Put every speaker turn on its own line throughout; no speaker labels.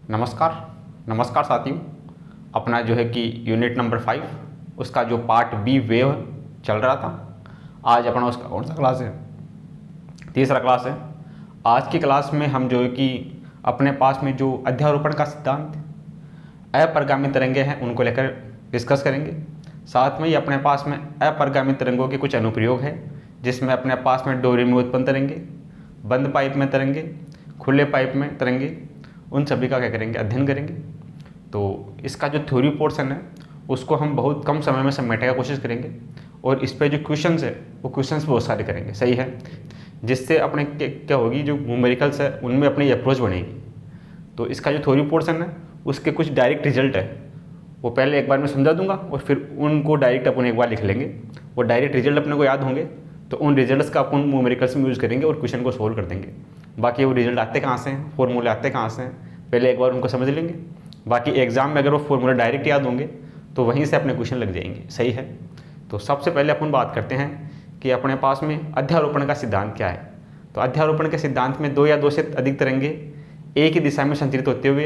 नमस्कार नमस्कार साथियों। अपना जो है कि यूनिट नंबर 5 उसका जो पार्ट बी वेव चल रहा था, आज अपना उसका कौन सा क्लास है? तीसरा क्लास है। आज की क्लास में हम जो है कि अपने पास में जो अध्यारोपण का सिद्धांत अपरिगामी तरंगे हैं उनको लेकर डिस्कस करेंगे। साथ में ही अपने पास में अपरिगामी तरंगों के कुछ अनुप्रयोग है, जिसमें अपने पास में डोरी में उत्पन्न तरंगे, बंद पाइप में तरंगे, खुले पाइप में तरंगे, उन सभी का क्या करेंगे, अध्ययन करेंगे। तो इसका जो थ्योरी पोर्शन है उसको हम बहुत कम समय में समेटने का कोशिश करेंगे, और इस पे जो क्वेश्चंस है वो क्वेश्चंस बहुत सारे करेंगे, सही है, जिससे अपने क्या होगी, जो न्यूमेरिकल्स है उनमें अपनी अप्रोच बनेगी। तो इसका जो थ्योरी पोर्शन है उसके कुछ डायरेक्ट रिजल्ट है वो पहले एक बार मैं समझा दूंगा, और फिर उनको डायरेक्ट अपन एक बार लिख लेंगे। वो डायरेक्ट रिजल्ट अपने को याद होंगे तो उन रिजल्ट्स का अपन न्यूमेरिकल्स में यूज़ करेंगे और क्वेश्चन को सोल्व कर देंगे। बाकी वो रिजल्ट आते कहाँ से हैं, फॉर्मूले आते कहाँ से हैं, पहले एक बार उनको समझ लेंगे। बाकी एग्जाम में अगर वो फॉर्मूला डायरेक्ट याद होंगे तो वहीं से अपने क्वेश्चन लग जाएंगे, सही है। तो सबसे पहले अपन बात करते हैं कि अपने पास में अध्यारोपण का सिद्धांत क्या है। तो अध्यारोपण के सिद्धांत में दो या दो से अधिक तरंगे एक ही दिशा में संचरित होते हुए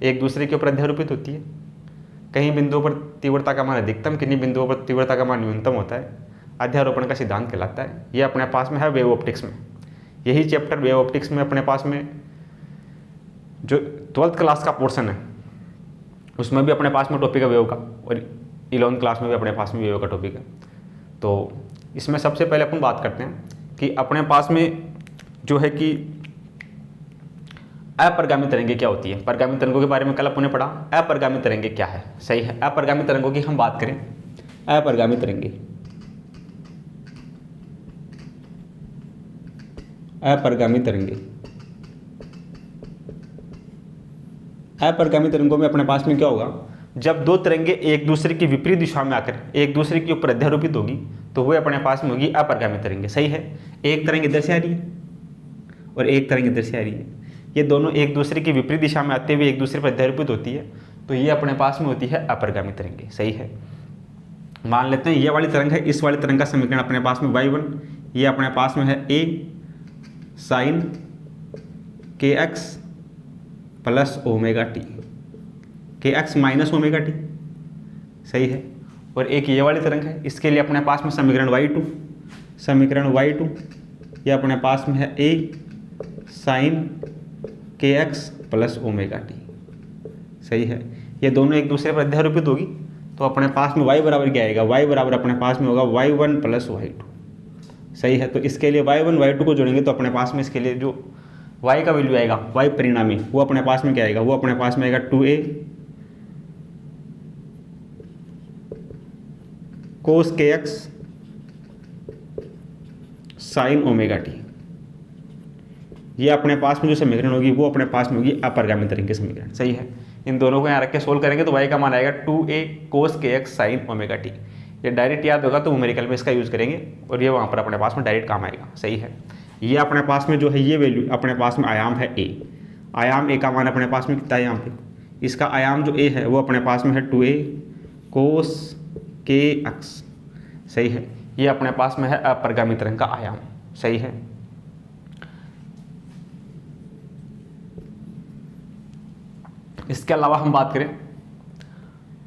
एक दूसरे के ऊपर अध्यारोपित होती है। कहीं बिंदुओं पर तीव्रता का मान अधिकतम, किन्हीं बिंदुओं पर तीव्रता का मान न्यूनतम होता है, अध्यारोपण का सिद्धांत कहलाता है। यह अपने पास में है वेव ऑप्टिक्स में। यही चैप्टर वेव ऑप्टिक्स में अपने पास में जो 12th क्लास का पोर्शन है उसमें भी अपने पास में टॉपिक है वेव का, और 11th क्लास में भी अपने पास में वेव का टॉपिक है। तो इसमें सबसे पहले अपन बात करते हैं कि अपने पास में जो है कि अपरिगामी तरंगे क्या होती है। परिगामी तरंगों के बारे में कल अपन ने पढ़ा। अपरिगामी तरंगे क्या है, सही है। अपरिगामी तरंगों की हम बात करें, अपरिगामी तरंगे, अपरिगामी तरंगे, अपरिगामी तरंगों में अपने पास में क्या होगा, जब दो तरंगे एक दूसरे की विपरीत दिशा में आकर एक दूसरे के ऊपर अध्यारोपित होगी तो वह अपने पास में होगी अपरिगामी तरंगे, सही है। एक तरंग इधर से आ रही है और एक तरंग इधर से आ रही है, ये दोनों एक दूसरे की विपरीत दिशा में आते हुए एक दूसरे पर अध्यारोपित होती है, तो ये अपने पास में होती है अपरिगामी तरंगे, सही है। मान लेते हैं ये वाली तरंग है, इस वाली तरंग का समीकरण अपने पास में y1, ये अपने पास में है a sine kx plus omega T, kx minus omega T, सही है। और एक ये वाली तरंग है, इसके लिए अपने पास में समीकरण y2, समीकरण y2 ये अपने पास में है a sine kx plus omega T, सही है। ये दोनों एक दूसरे पर अध्यारोपित होगी तो अपने पास में y बराबर क्या आएगा, y बराबर अपने पास में होगा y1 प्लस y2, सही है। तो इसके लिए y1 y2 को जोड़ेंगे तो अपने पास में इसके लिए जो y का वैल्यू आएगा, y परिणामी, वो अपने पास में क्या आएगा, वो अपने पास में आएगा 2a कोस kx साइन ओमेगा टी। ये अपने पास में जो समीकरण होगी वो अपने पास में होगी अपरिगामी तरंग के समीकरण, सही है। इन दोनों को यहाँ रख के सोल्व करेंगे तो y का मान आएगा 2a कोस kx साइन ओमेगा टी। ये डायरेक्ट याद होगा तो न्यूमेरिकल में इसका यूज़ करेंगे और ये वहाँ पर अपने पास में डायरेक्ट काम आएगा, सही है। ये अपने पास में जो है ये वैल्यू अपने पास में आयाम है a, आयाम a का मान अपने पास में कितना है यहाँ पे, इसका आयाम जो a है वो अपने पास में है 2a कोस kx, सही है। ये अपने पास में है अपरिगामी तरंग का आयाम, सही है। इसके अलावा हम बात करें,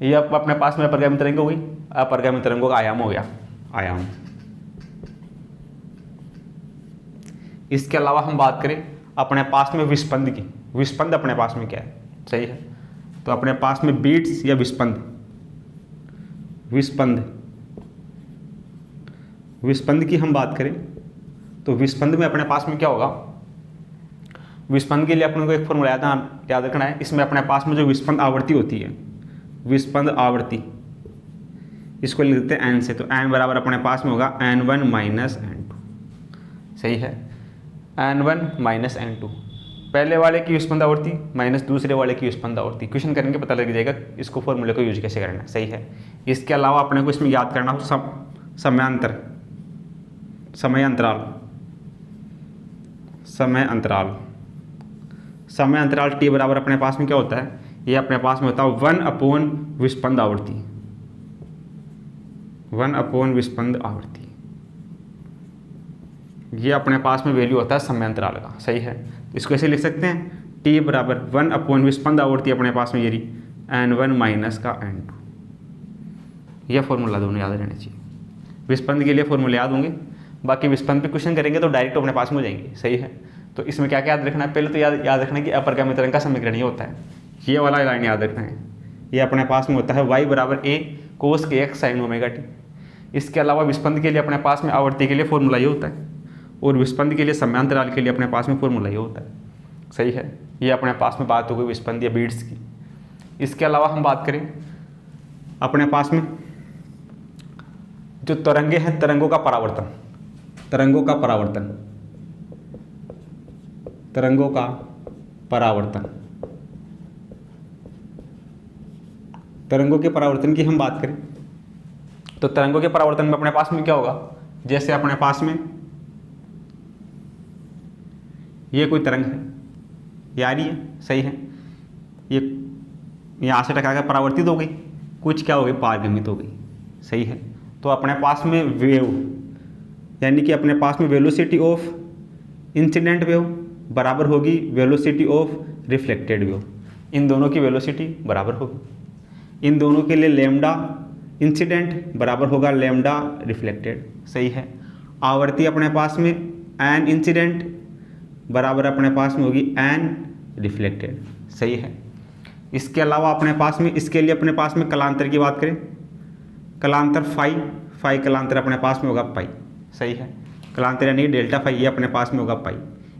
ये अपने पास में अपरिगामी तरंग हो गई, अपरिगामी तरंगों का आयाम हो गया, आयाम। इसके अलावा हम बात करें अपने पास में विस्पंद की, विस्पंद अपने पास में क्या है, सही है। तो अपने पास में बीट्स या विस्पंद, विस्पंद, विस्पंद की हम बात करें तो विस्पंद में अपने पास में क्या होगा, विस्पंद के लिए अपने को एक फॉर्मूला याद रखना है। इसमें अपने पास में जो विस्पंद आवृत्ति होती है, विस्पंद आवृत्ति, इसको लिख देते हैं n से, तो n बराबर अपने पास में होगा n1 माइनस n2, सही है। n1 माइनस n2, पहले वाले की विस्पंद आवृत्ति माइनस दूसरे वाले की विस्पंद आवृत्ति, क्वेश्चन करेंगे पता लग जाएगा इसको फॉर्मूले को यूज कैसे करना है, सही है। इसके अलावा अपने को इसमें याद करना हो समयांतर, समय अंतराल, समय अंतराल, समय अंतराल t बराबर अपने पास में क्या होता है, ये अपने पास में होता है 1/, विस्पंद आवृत्ति, 1/, विस्पंद आवृत्ति। ये अपने पास में वैल्यू होता है समय अंतराल का, सही है। इसको ऐसे लिख सकते हैं टी बराबर 1/, विस्पंद आवर्ती अपने पास में ये रही n1 माइनस का n2। यह फॉर्मूला दोनों याद रहने चाहिए। विस्पंद के लिए फॉर्मूला याद होंगे, बाकी विस्पंद पे क्वेश्चन करेंगे तो डायरेक्ट अपने पास में हो जाएंगे। सही है, तो इसमें क्या क्या याद रखना है? पहले तो याद रखना है कि अपरगामी तरंग का समीकरण ये होता है, ये वाला लाइन याद रखना है। ये अपने पास में होता है y बराबर a cos kx sin omega t। इसके अलावा विस्पंद के लिए अपने पास में आवर्ती के लिए फॉर्मूला ये होता है, और विस्पंद के लिए समयांतराल के लिए अपने पास में फॉर्मूला ये होता है। सही है, ये अपने पास में बात हो गई विस्पंद या बीड्स की। इसके अलावा हम बात करें अपने पास में जो तरंगे हैं, तरंगों का परावर्तन, तरंगों का परावर्तन, तरंगों का परावर्तन, तरंगों के परावर्तन की हम बात करें तो तरंगों के परावर्तन में अपने पास में क्या होगा? जैसे अपने पास में ये कोई तरंग है, ये आ रही है, सही है, ये यहाँ से टकरा कर परावर्तित हो गई, कुछ क्या हो गई? पारगमित हो गई। सही है, तो अपने पास में वेव, यानी कि अपने पास में वेलोसिटी ऑफ इंसिडेंट वेव बराबर होगी वेलोसिटी ऑफ रिफ्लेक्टेड वेव। इन दोनों की वेलोसिटी बराबर होगी। इन दोनों के लिए लैम्डा इंसिडेंट बराबर होगा लैम्डा रिफ्लेक्टेड। सही है, आवर्ती अपने पास में एन इंसिडेंट बराबर अपने पास में होगी एन रिफ्लेक्टेड। सही है, इसके अलावा अपने पास में, इसके लिए अपने पास में कलांतर की बात करें, कलांतर फाई कलांतर अपने पास में होगा पाई। सही है, कलांतर यानी डेल्टा फाई, ये अपने पास में होगा पाई।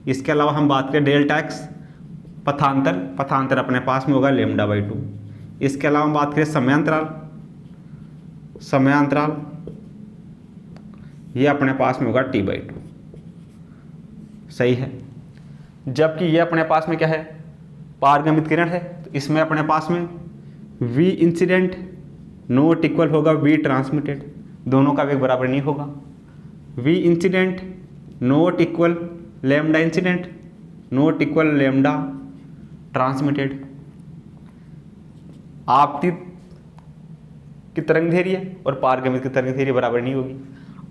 इसके अलावा हम बात करें डेल्टा एक्स पथांतर अपने पास में होगा लैम्डा बाई 2। इसके अलावा हम बात करें समयांतराल ये अपने पास में होगा t/2। सही है, जबकि ये अपने पास में क्या है? पारगमित किरण है, तो इसमें अपने पास में v इंसिडेंट नॉट इक्वल होगा v ट्रांसमिटेड, दोनों का वेग बराबर नहीं होगा। v incident not equal lambda incident not equal lambda transmitted. आपतित की तरंग धैर्य और पारगमित की तरंग धैर्य बराबर नहीं होगी।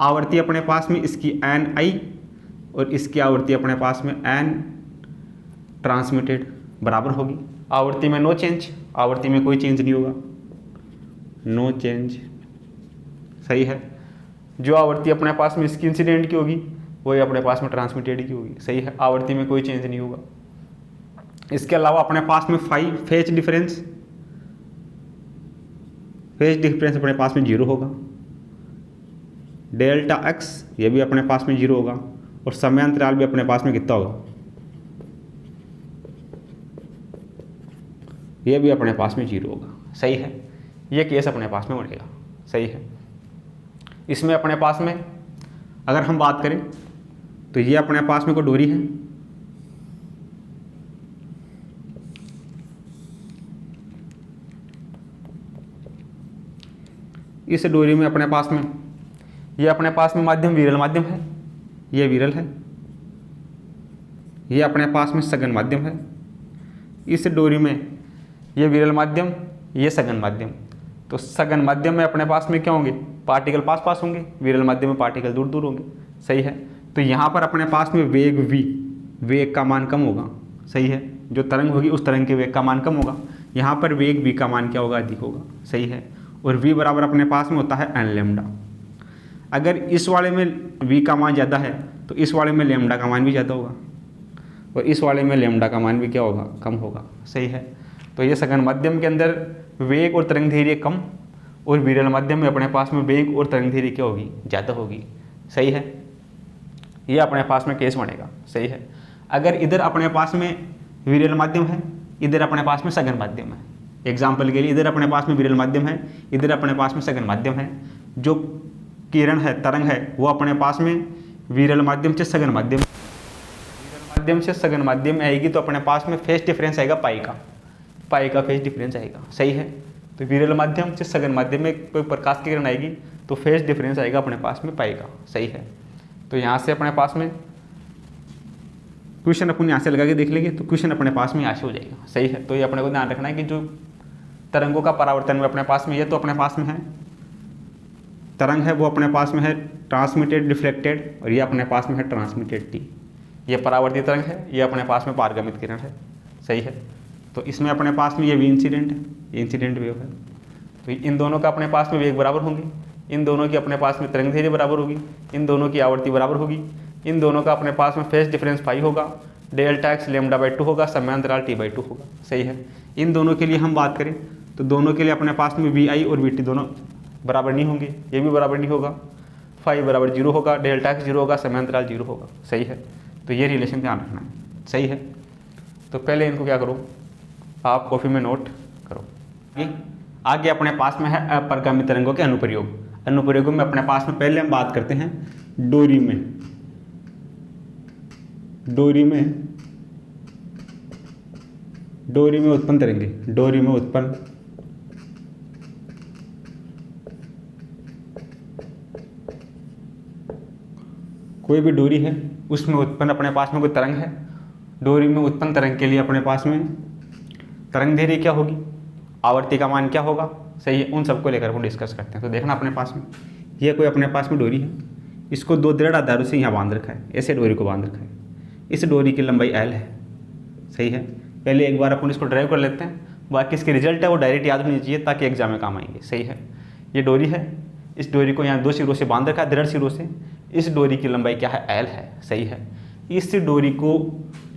आवर्ती अपने पास में इसकी n और इसकी आवर्ती अपने पास में n ट्रांसमिटेड बराबर होगी। आवर्ती में नो चेंज, आवर्ती में कोई चेंज नहीं होगा, नो चेंज। सही है, जो आवर्ती अपने पास में इसकी इंसिडेंट की होगी वही अपने पास में ट्रांसमिटेड की होगी। सही है, आवर्ती में कोई चेंज नहीं होगा। इसके अलावा अपने पास में फेज डिफरेंस अपने पास में 0 होगा। डेल्टा एक्स ये भी अपने पास में 0 होगा, और समयांतराल भी अपने पास में कितना होगा? ये भी अपने पास में 0 होगा। सही है, ये केस अपने पास में बनेगा। सही है, इसमें अपने पास में अगर हम बात करें तो ये अपने पास में कोई डोरी है, इस डोरी में अपने पास में ये अपने पास में माध्यम विरल माध्यम है, ये विरल है, ये अपने पास में सघन माध्यम है। इस डोरी में ये विरल माध्यम, ये सघन माध्यम, तो सघन माध्यम में अपने पास में क्या होंगे? पार्टिकल पास होंगे, विरल माध्यम में पार्टिकल दूर होंगे। सही है, तो यहाँ पर अपने पास में वेग v, वेग का मान कम होगा। सही है, जो तरंग होगी उस तरंग के वेग का मान कम होगा, यहाँ पर वेग v का मान क्या होगा? अधिक होगा। सही है, और v बराबर अपने पास में होता है n लैम्डा। अगर इस वाले में v का मान ज़्यादा है तो इस वाले में लैम्डा का मान भी ज़्यादा होगा, और इस वाले में लैम्डा का मान भी क्या होगा? कम होगा। सही है, तो ये सघन माध्यम के अंदर वेग और तरंग धैर्य कम, और विरल माध्यम में अपने पास में वेग और तरंग धैर्य क्या होगी? ज़्यादा होगी। सही है, ये अपने पास में केस बनेगा। सही है, अगर इधर अपने पास में विरल माध्यम है, इधर अपने पास में सघन माध्यम है, एग्जाम्पल के लिए इधर अपने पास में विरल माध्यम है, इधर अपने पास में सघन माध्यम है, जो किरण है, तरंग है, वो अपने पास में विरल माध्यम से सघन माध्यम से सघन माध्यम में आएगी, तो अपने पास में फेज डिफरेंस आएगा पाई का फेज डिफरेंस आएगा। सही है, तो विरल माध्यम से सघन माध्यम में कोई प्रकाश की किरण आएगी तो फेज डिफरेंस आएगा अपने पास में पाई का। सही है, तो यहाँ से अपने पास में क्वेश्चन अपन यहाँ से लगा के देख लेंगे तो क्वेश्चन अपने पास में यहाँ से हो जाएगा। सही है, तो ये अपने को ध्यान रखना है कि जो तरंगों का परावर्तन में अपने पास में ये तो अपने पास में है तरंग है, वो अपने पास में है ट्रांसमिटेड रिफ्लेक्टेड, और ये अपने पास में है ट्रांसमिटेड टी। ये परावर्तित तरंग है, ये अपने पास में पारगमित किरण है। सही है। तो इसमें अपने पास में ये v इंसिडेंट है, ये इंसिडेंट वेव है। तो इन दोनों का अपने पास में वेग बराबर होंगे, इन दोनों की अपने पास में तरंग दैर्घ्य बराबर होगी, इन दोनों की आवर्ती बराबर होगी, इन दोनों का अपने पास में फेज डिफरेंस पाई होगा, डेल्टा x λ/2 होगा, समयांतराल t/2 होगा। सही है। इन दोनों के लिए हम बात करें तो दोनों के लिए अपने पास में vi और vt दोनों बराबर नहीं होंगे, ये भी बराबर नहीं होगा, फाई बराबर 0 होगा, डेल्टा x 0 होगा, समयांतराल 0 होगा। सही है। तो ये रिलेशन ध्यान रखना है। सही है। तो पहले इनको क्या करो, आप कॉपी में नोट करो। आगे अपने पास में है अपरिगामी तरंगों के अनुप्रयोग। अनुप्रयोगों में अपने पास में पहले हम बात करते हैं डोरी में। डोरी में उत्पन्न तरंगे, डोरी में उत्पन्न कोई भी डोरी है उसमें उत्पन्न अपने पास में कोई तरंग है। डोरी में उत्पन्न तरंग के लिए अपने पास में तरंग दैर्घ्य क्या होगी, आवर्ती का मान क्या होगा। सही है। उन सबको लेकर हम डिस्कस करते हैं। तो देखना अपने पास में ये कोई अपने पास में डोरी है, इसको दो दृढ़ आधारों से यहाँ बांध रखा है, ऐसे डोरी को बांध रखा है। इस डोरी की लंबाई l है। सही है। पहले एक बार अपन इसको ड्राइव कर लेते हैं, बाकी इसके रिजल्ट है वो डायरेक्ट याद होनी चाहिए ताकि एग्जाम में काम आएंगे। सही है। ये डोरी है, इस डोरी को यहाँ दो सिरों से बांध रखा है, दृढ़ सिरों से। इस डोरी की लंबाई क्या है, l है। सही है। इस डोरी को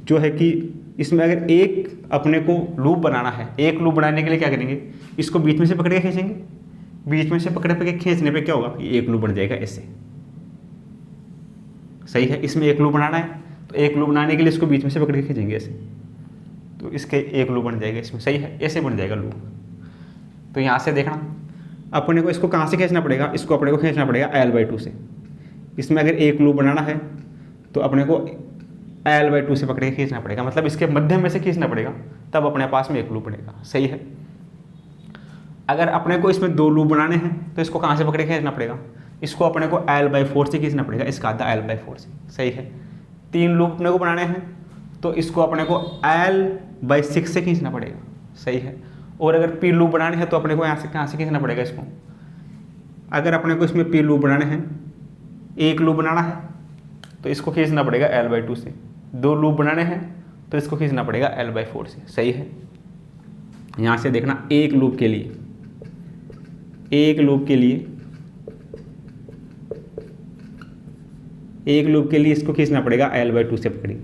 जो है कि इसमें अगर एक अपने को लूप बनाना है, एक लूप बनाने के लिए क्या करेंगे, इसको बीच में से पकड़ के खींचेंगे। बीच में से पकड़े पकड़े खींचने पे क्या होगा, ये एक लूप बन जाएगा ऐसे। सही है। इसमें एक लूप बनाना है तो एक लूप बनाने के लिए इसको बीच में से पकड़ के खींचेंगे ऐसे, तो इसके एक लूप बन जाएगा इसमें। सही है। ऐसे बन जाएगा लूप। तो यहाँ से देखना अपने को इसको कहाँ से खींचना पड़ेगा, इसको अपने को खींचना पड़ेगा l/2 से। इसमें अगर एक लूप बनाना है तो अपने को l/2 से पकड़ के खींचना पड़ेगा, मतलब इसके मध्यम में से खींचना पड़ेगा, तब अपने पास में एक लूप बनेगा। सही है। अगर अपने को इसमें दो लूप बनाने हैं तो इसको कहाँ से पकड़ के खींचना पड़ेगा, इसको अपने को l/4 से खींचना पड़ेगा, इसका आधा l/4 से। सही है। तीन लूप अपने को बनाने हैं तो इसको अपने को l/6 से खींचना पड़ेगा। सही है। और अगर p लूप बनाने हैं तो अपने को यहाँ से कहाँ से खींचना पड़ेगा इसको, अगर अपने को इसमें p लूप बनाने हैं, एक लूप बनाना है तो इसको खींचना पड़ेगा l/2 से, दो लूप बनाने हैं तो इसको खींचना पड़ेगा l/4 से। सही है। यहाँ से देखना एक लूप के लिए इसको खींचना पड़ेगा l/2 से पकड़ी,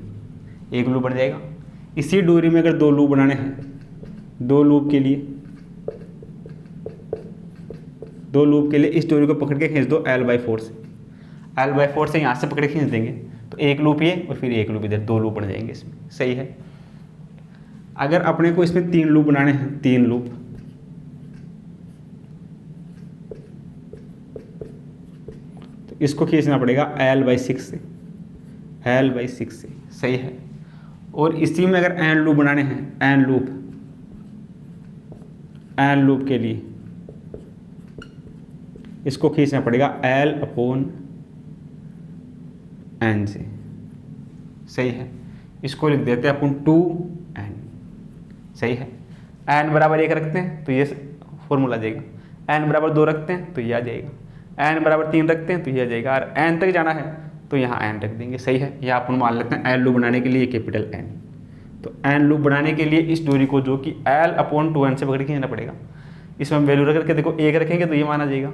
एक लूप बन जाएगा। इसी डोरी में अगर दो लूप बनाने हैं, दो लूप के लिए इस डोरी को पकड़ के खींच दो l/4 से। l/4 से यहाँ से पकड़ के खींच देंगे तो एक लूप ये और फिर एक लूप इधर, दो लूप बन जाएंगे इसमें। सही है। अगर अपने को इसमें तीन लूप बनाने हैं, तीन लूप, तो इसको खींचना पड़ेगा l/6 से, l/6 से। सही है। और इसी में अगर n लूप बनाने हैं, n लूप के लिए इसको खींचना पड़ेगा l/n से। सही है। इसको लिख देते हैं अपन 2n। सही है। n बराबर 1 रखते हैं तो ये फॉर्मूला आ जाएगा, n बराबर 2 रखते हैं तो ये आ जाएगा, n बराबर 3 रखते हैं तो ये आ जाएगा, और n तक जाना है तो यहाँ n रख देंगे। सही है। या अपन मान लेते हैं n लूप बनाने के लिए कैपिटल N। तो n लूप बनाने के लिए इस दूरी को जो कि l/2n से पकड़ के खींचना पड़ेगा। इसमें हम वैल्यू रख करके देखो, 1 रखेंगे तो ये मान आ जाएगा,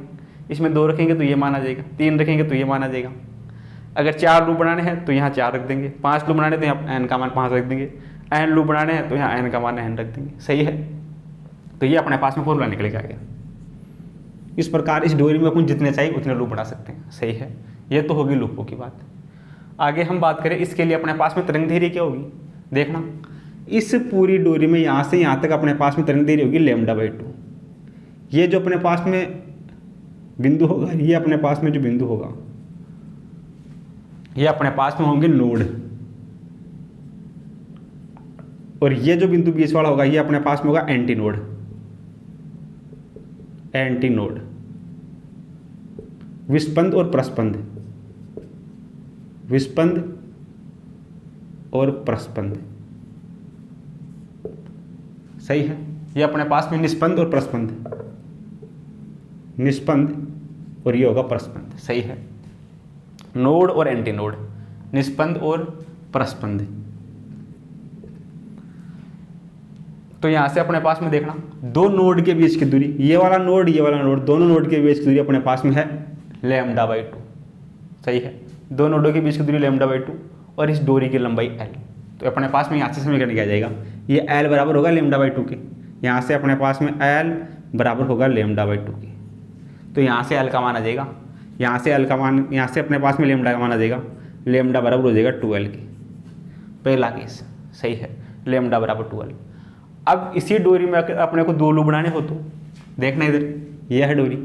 इसमें 2 रखेंगे तो ये मान आ जाएगा, 3 रखेंगे तो ये मान आ जाएगा। अगर 4 लूप बनाने हैं तो यहाँ 4 रख देंगे, 5 लूप बनाने तो यहाँ n का मान 5 रख देंगे, n लूप बनाने हैं तो यहाँ n का मान n रख देंगे। सही है। तो ये अपने पास में फॉर्मूला निकल के आ गया। इस प्रकार इस डोरी में अपन जितने चाहिए उतने लूप बना सकते हैं। सही है। ये तो होगी लूपों की बात। आगे हम बात करें इसके लिए अपने पास में तरंग दैर्घ्य क्या होगी। देखना इस पूरी डोरी में यहाँ से यहाँ तक अपने पास में तरंग दैर्घ्य होगी λ/2। ये जो अपने पास में बिंदु होगा, ये अपने पास में जो बिंदु होगा, ये अपने पास में होंगे नोड, और ये जो बिंदु बीच वाला होगा ये अपने पास में होगा एंटी नोड। विस्पंद और प्रस्पंद, विस्पंद और प्रस्पंद। सही है। ये अपने पास में निस्पंद और प्रस्पंद, निस्पंद और ये होगा प्रस्पंद। सही है। नोड और एंटी नोड, निस्पंद और प्रस्पंद। तो यहाँ से अपने पास में देखना दो नोड के बीच की दूरी, ये वाला नोड दोनों नोड के बीच की दूरी अपने पास में है λ/2। सही है, दो नोडों के बीच की दूरी λ/2 और इस डोरी की लंबाई l। तो अपने पास में यहाँ से समीकरण क्या जाएगा, ये l बराबर होगा λ/2 के, यहाँ से अपने पास में l बराबर होगा λ/2 के। तो यहाँ से l का मान आ जाएगा, यहाँ से l का मान, यहाँ से अपने पास में λ का मान आ जाएगा, λ बराबर हो जाएगा 2l के। पहला केस सही है, λ बराबर 2l। अब इसी डोरी में अपने को दो लूप बनाने हो तो देखना इधर, यह है डोरी।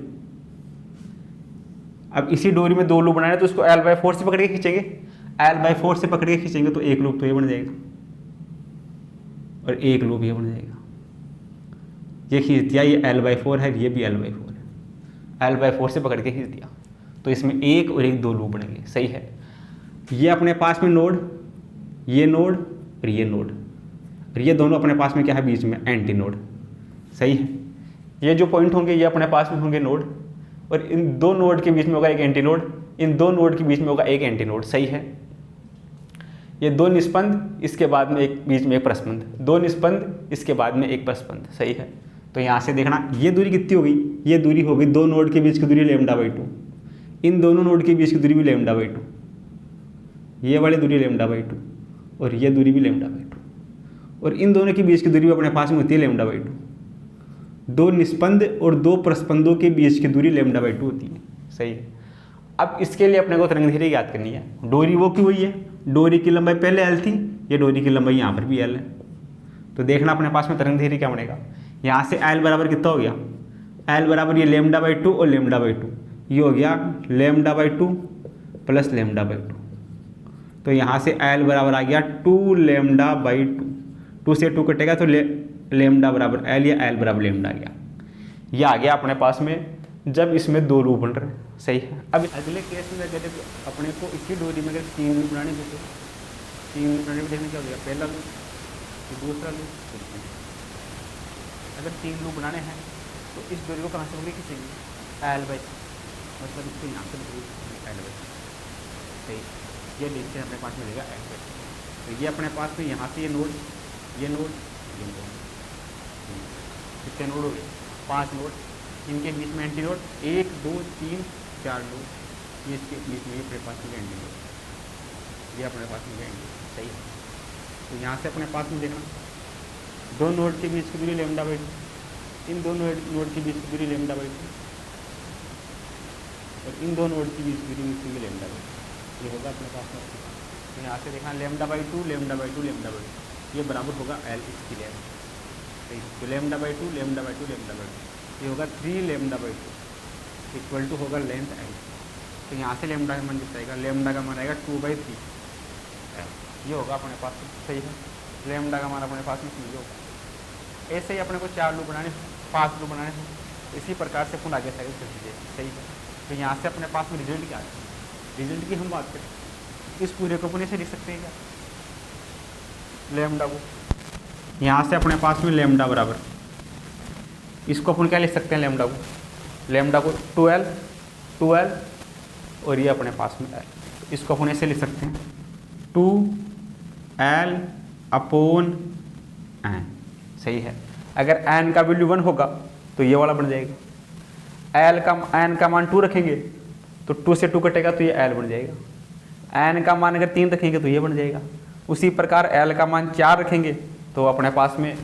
अब इसी डोरी में दो लूप बनाने तो उसको l/4 से पकड़ के खींचेंगे, l/4 से पकड़ के खींचेंगे तो एक लूप तो ये बन जाएगा और एक लूप ये बन जाएगा। ये खींच दिया, ये l/4 है, ये भी l/4 है, l/4 से पकड़ के खींच दिया तो इसमें एक और एक दो लूप बनेंगे। सही है, ये अपने पास में नोड, ये नोड और ये नोड, और ये दोनों अपने पास में क्या है, बीच में एंटी नोड। सही है, ये जो पॉइंट होंगे ये अपने पास में होंगे नोड, और इन दो नोड के बीच में होगा एक एंटी नोड, इन दो नोड के बीच में होगा एक एंटी नोड। सही है, ये दो निष्पंद, इसके बाद में एक बीच में एक प्रस्पंद, दो निष्पंद, इसके बाद में एक प्रस्पंद। सही है, तो यहाँ से देखना ये दूरी कितनी होगी, ये दूरी होगी दो नोड के बीच की दूरी λ/2, इन दोनों नोड के बीच की दूरी भी λ/2, ये वाली दूरी λ/2 और ये दूरी भी λ/2, और इन दोनों के बीच की दूरी भी अपने पास में होती है λ/2। दो निष्पंद और दो प्रस्पंदों के बीच की दूरी λ/2 होती है। सही है, अब इसके लिए अपने को तरंगधैर्घ्य याद करनी है। डोरी वो क्यों हुई है, डोरी की लंबाई पहले l थी, ये डोरी की लंबाई यहाँ पर भी l है। तो देखना अपने पास में तरंगधैर्घ्य क्या बनेगा, यहाँ से l बराबर कितना हो गया, l बराबर ये λ/2 और λ/2, ये हो गया λ/2 प्लस λ/2। तो यहाँ से l बराबर आ गया 2λ/2, 2 से 2 कटेगा तो λ बराबर l या l बराबर λ आ गया। ये आ गया अपने पास में जब इसमें दो लूप बन रहे हैं। सही है, अब अगले केस में अगर अपने को इसी डोरी में अगर तीन लूप बनाने देते, तीन लूप बनाने में देखने क्या हो गया, पहला लूप, दूसरा लूप, अगर तीन लूप बनाने हैं तो इस डोरी को कहाँ से पकड़े खींचेंगे, l/3, मतलब इसको यहाँ से l/3। सही, ये डिस्टेंस अपने पास मिलेगा l/3। तो ये अपने पास में यहाँ से ये नोड, ये नोड, ये नोड, कितने नोड हो गए, 5 नोड, इनके बीच में एंटी नोड 1 2 3 4 नोड, ये इसके बीच में अपने पास में एंटी नोड, ये अपने पास में एंटी। सही है, तो यहाँ से अपने पास में देखना दो नोड के बीच की दूरी λ/2, इन दोनों नोड के बीच की दूरी λ/2 और इन दो नोड के बीच की दूरी λ/2, ये होगा अपने पास में। तो यहाँ से देखना λ/2 λ/2 λ/2, ये बराबर होगा l इसकी लेंथ। सही, तो λ/2 λ/2 λ/2, ये होगा 3λ/2 इक्वल टू होगा लेंथ l। तो यहाँ से λ का मान कितना आएगा, λ का मान आएगा 2/3 ये होगा अपने पास। सही है, λ का मान अपने पास में ये होगा। ऐसे ही अपने को 4 लूप बनाने, 5 लूप बनाने हैं, इसी प्रकार से पुनः आगे साइड कर दीजिए। सही है, तो यहाँ से अपने पास में रिजल्ट क्या है, रिजल्ट की हम बात करें, इस पूरे को पुणे से लिख सकते हैं क्या, λ को, यहाँ से अपने पास में λ बराबर, इसको अपन क्या लिख सकते हैं, λ को 12 और ये अपने पास में l, इसको अपन ऐसे लिख सकते हैं 2l/n। सही है, अगर n का वैल्यू 1 होगा तो ये वाला बन जाएगा, n का मान 2 रखेंगे तो 2 से 2 कटेगा तो ये l बन जाएगा, n का मान अगर 3 रखेंगे तो ये बन जाएगा। उसी प्रकार l का मान 4 रखेंगे तो अपने पास में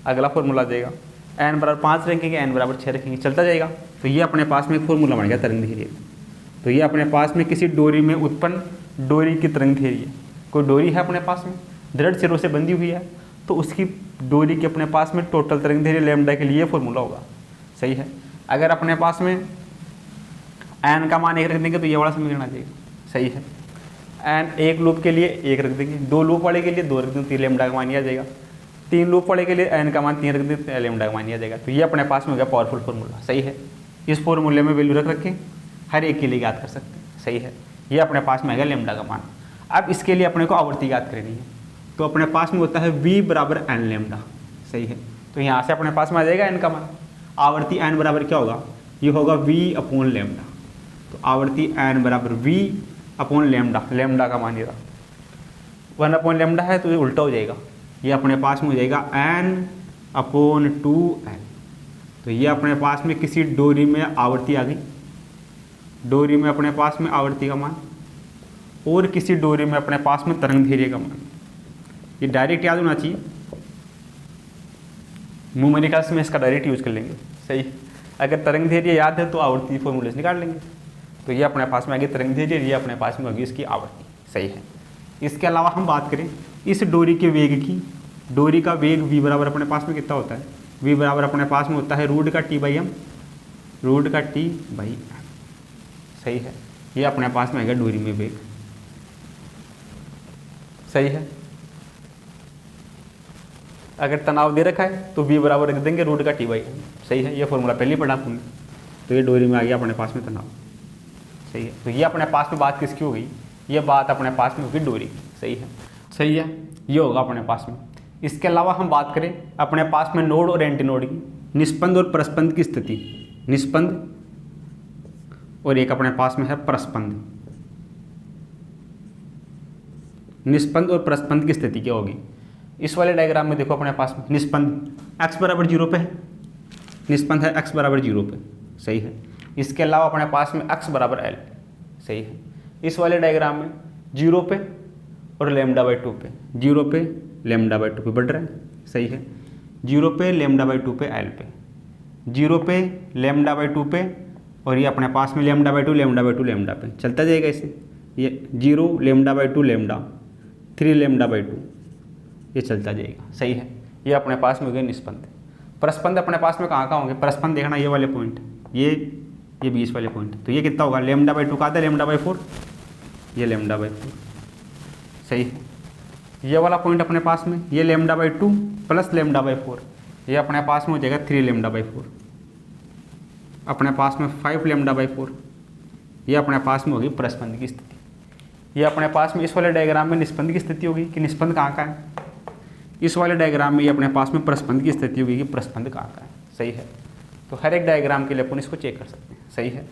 अगला फॉर्मूला जाएगा, n बराबर 5 रखेंगे, n बराबर 6 रखेंगे, चलता जाएगा। तो ये अपने पास में एक फॉर्मूला बन गया तरंगधैर्घ्य। तो ये अपने पास में किसी डोरी में उत्पन्न डोरी की तरंगधैर्घ्य, कोई डोरी है अपने पास में दृढ़ सिरों से बंधी हुई है तो उसकी डोरी के अपने पास में टोटल तरंगधैर्घ्य लैम्डा के लिए फॉर्मूला होगा। सही है, अगर अपने पास में n का मान 1 रख देंगे तो ये वाला समीकरण आ जाएगा। सही है, n एक लूप के लिए 1 रख देंगे, 2 लूप वाले के लिए 2 रख देंगे तो लैम्डा का मान आ जाएगा, 3 लूप वाले के लिए n का मान 3 रख देंगे तो लैम्डा का मान आ जाएगा। तो ये अपने पास में हो गया पावरफुल फॉर्मूला। सही है, इस फॉर्मूले में वैल्यू रख के हर एक के लिए याद कर सकते हैं। सही है, ये अपने पास में आएगा लैम्डा का मान। अब इसके लिए अपने को आवृत्ति याद करनी है, तो अपने पास में होता है v बराबर n लैम्डा। सही है, तो यहाँ से अपने पास में आ जाएगा n का मान। आवृत्ति n बराबर क्या होगा, ये होगा v अपॉन लैम्डा। तो आवृत्ति n बराबर v अपॉन लैम्डा, लैम्डा का मान ये रहा 1 अपॉन लैम्डा है तो ये उल्टा हो जाएगा, ये अपने पास में हो जाएगा n अपॉन 2l। तो ये अपने पास में किसी डोरी में आवर्ती आ गई, डोरी में अपने पास में आवर्ती का मान, और किसी डोरी में अपने पास में तरंग धैर्य का मान। ये डायरेक्ट याद होना चाहिए, न्यूमेरिकल्स में इसका डायरेक्ट यूज कर लेंगे। सही, अगर तरंग धैर्य याद है तो आवर्ती फॉर्मूले से निकाल लेंगे। तो ये अपने पास में आगे तरंग धैर्य, ये अपने पास में होगी इसकी आवर्ती। सही है। इसके अलावा हम बात करें इस डोरी के वेग की, डोरी का वेग v बराबर अपने पास में कितना होता है, v बराबर अपने पास में होता है रूट का t/m, रूट का t/m। सही है, ये अपने पास में आएगा डोरी में वेग। सही है। अगर तनाव दे रखा है तो v बराबर रख देंगे रूट का t/m। सही है, ये फॉर्मूला पहले पढ़ा तुमने। तो ये डोरी में आ गया अपने पास में तनाव। सही है। तो ये अपने पास में बात किसकी हो गई, ये बात अपने पास में होगी डोरी की। सही है, सही है, ये होगा अपने पास में। इसके अलावा हम बात करें अपने पास में नोड और एंटी नोड की, निष्पंद और परस्पंद की स्थिति, निष्पंद और एक अपने पास में है परस्पंद। निष्पंद और परस्पंद की स्थिति क्या होगी, इस वाले डायग्राम में देखो अपने पास में निष्पंद x बराबर 0 पे है, निष्पंद है x बराबर 0 पे। सही है। इसके अलावा अपने पास में x बराबर l। सही है। इस वाले डायग्राम में 0 पे और λ/2 पे, 0 पे λ/2 पे बढ़ रहा है। सही है। 0 पे λ/2 पे l पे, 0 पे λ/2 पे, और ये अपने पास में λ/2 λ/2 λ पे चलता जाएगा इसे। ये 0 λ/2 λ, 3 λ/2, ये चलता जाएगा। सही है। ये अपने पास में हो गए निष्पंद। परस्पंद अपने पास में कहाँ होंगे, परस्पंद देखना ये वाले पॉइंट, ये 20 वाले पॉइंट। तो ये कितना होगा, λ/2 का आधा λ/4, ये λ/4। सही है। ये वाला पॉइंट अपने पास में ये λ/2 प्लस λ/4, ये अपने पास में हो जाएगा 3 λ/4, अपने पास में 5 λ/4, ये अपने पास में होगी परस्पंद की स्थिति। ये अपने पास में इस वाले डायग्राम में निष्पंद की स्थिति होगी कि निष्पंद कहाँ का है, इस वाले डायग्राम में ये अपने पास में परस्पंद की स्थिति होगी कि परस्पंद कहाँ का है। सही है। तो हर एक डायग्राम के लिए अपन इसको चेक कर सकते हैं। सही है।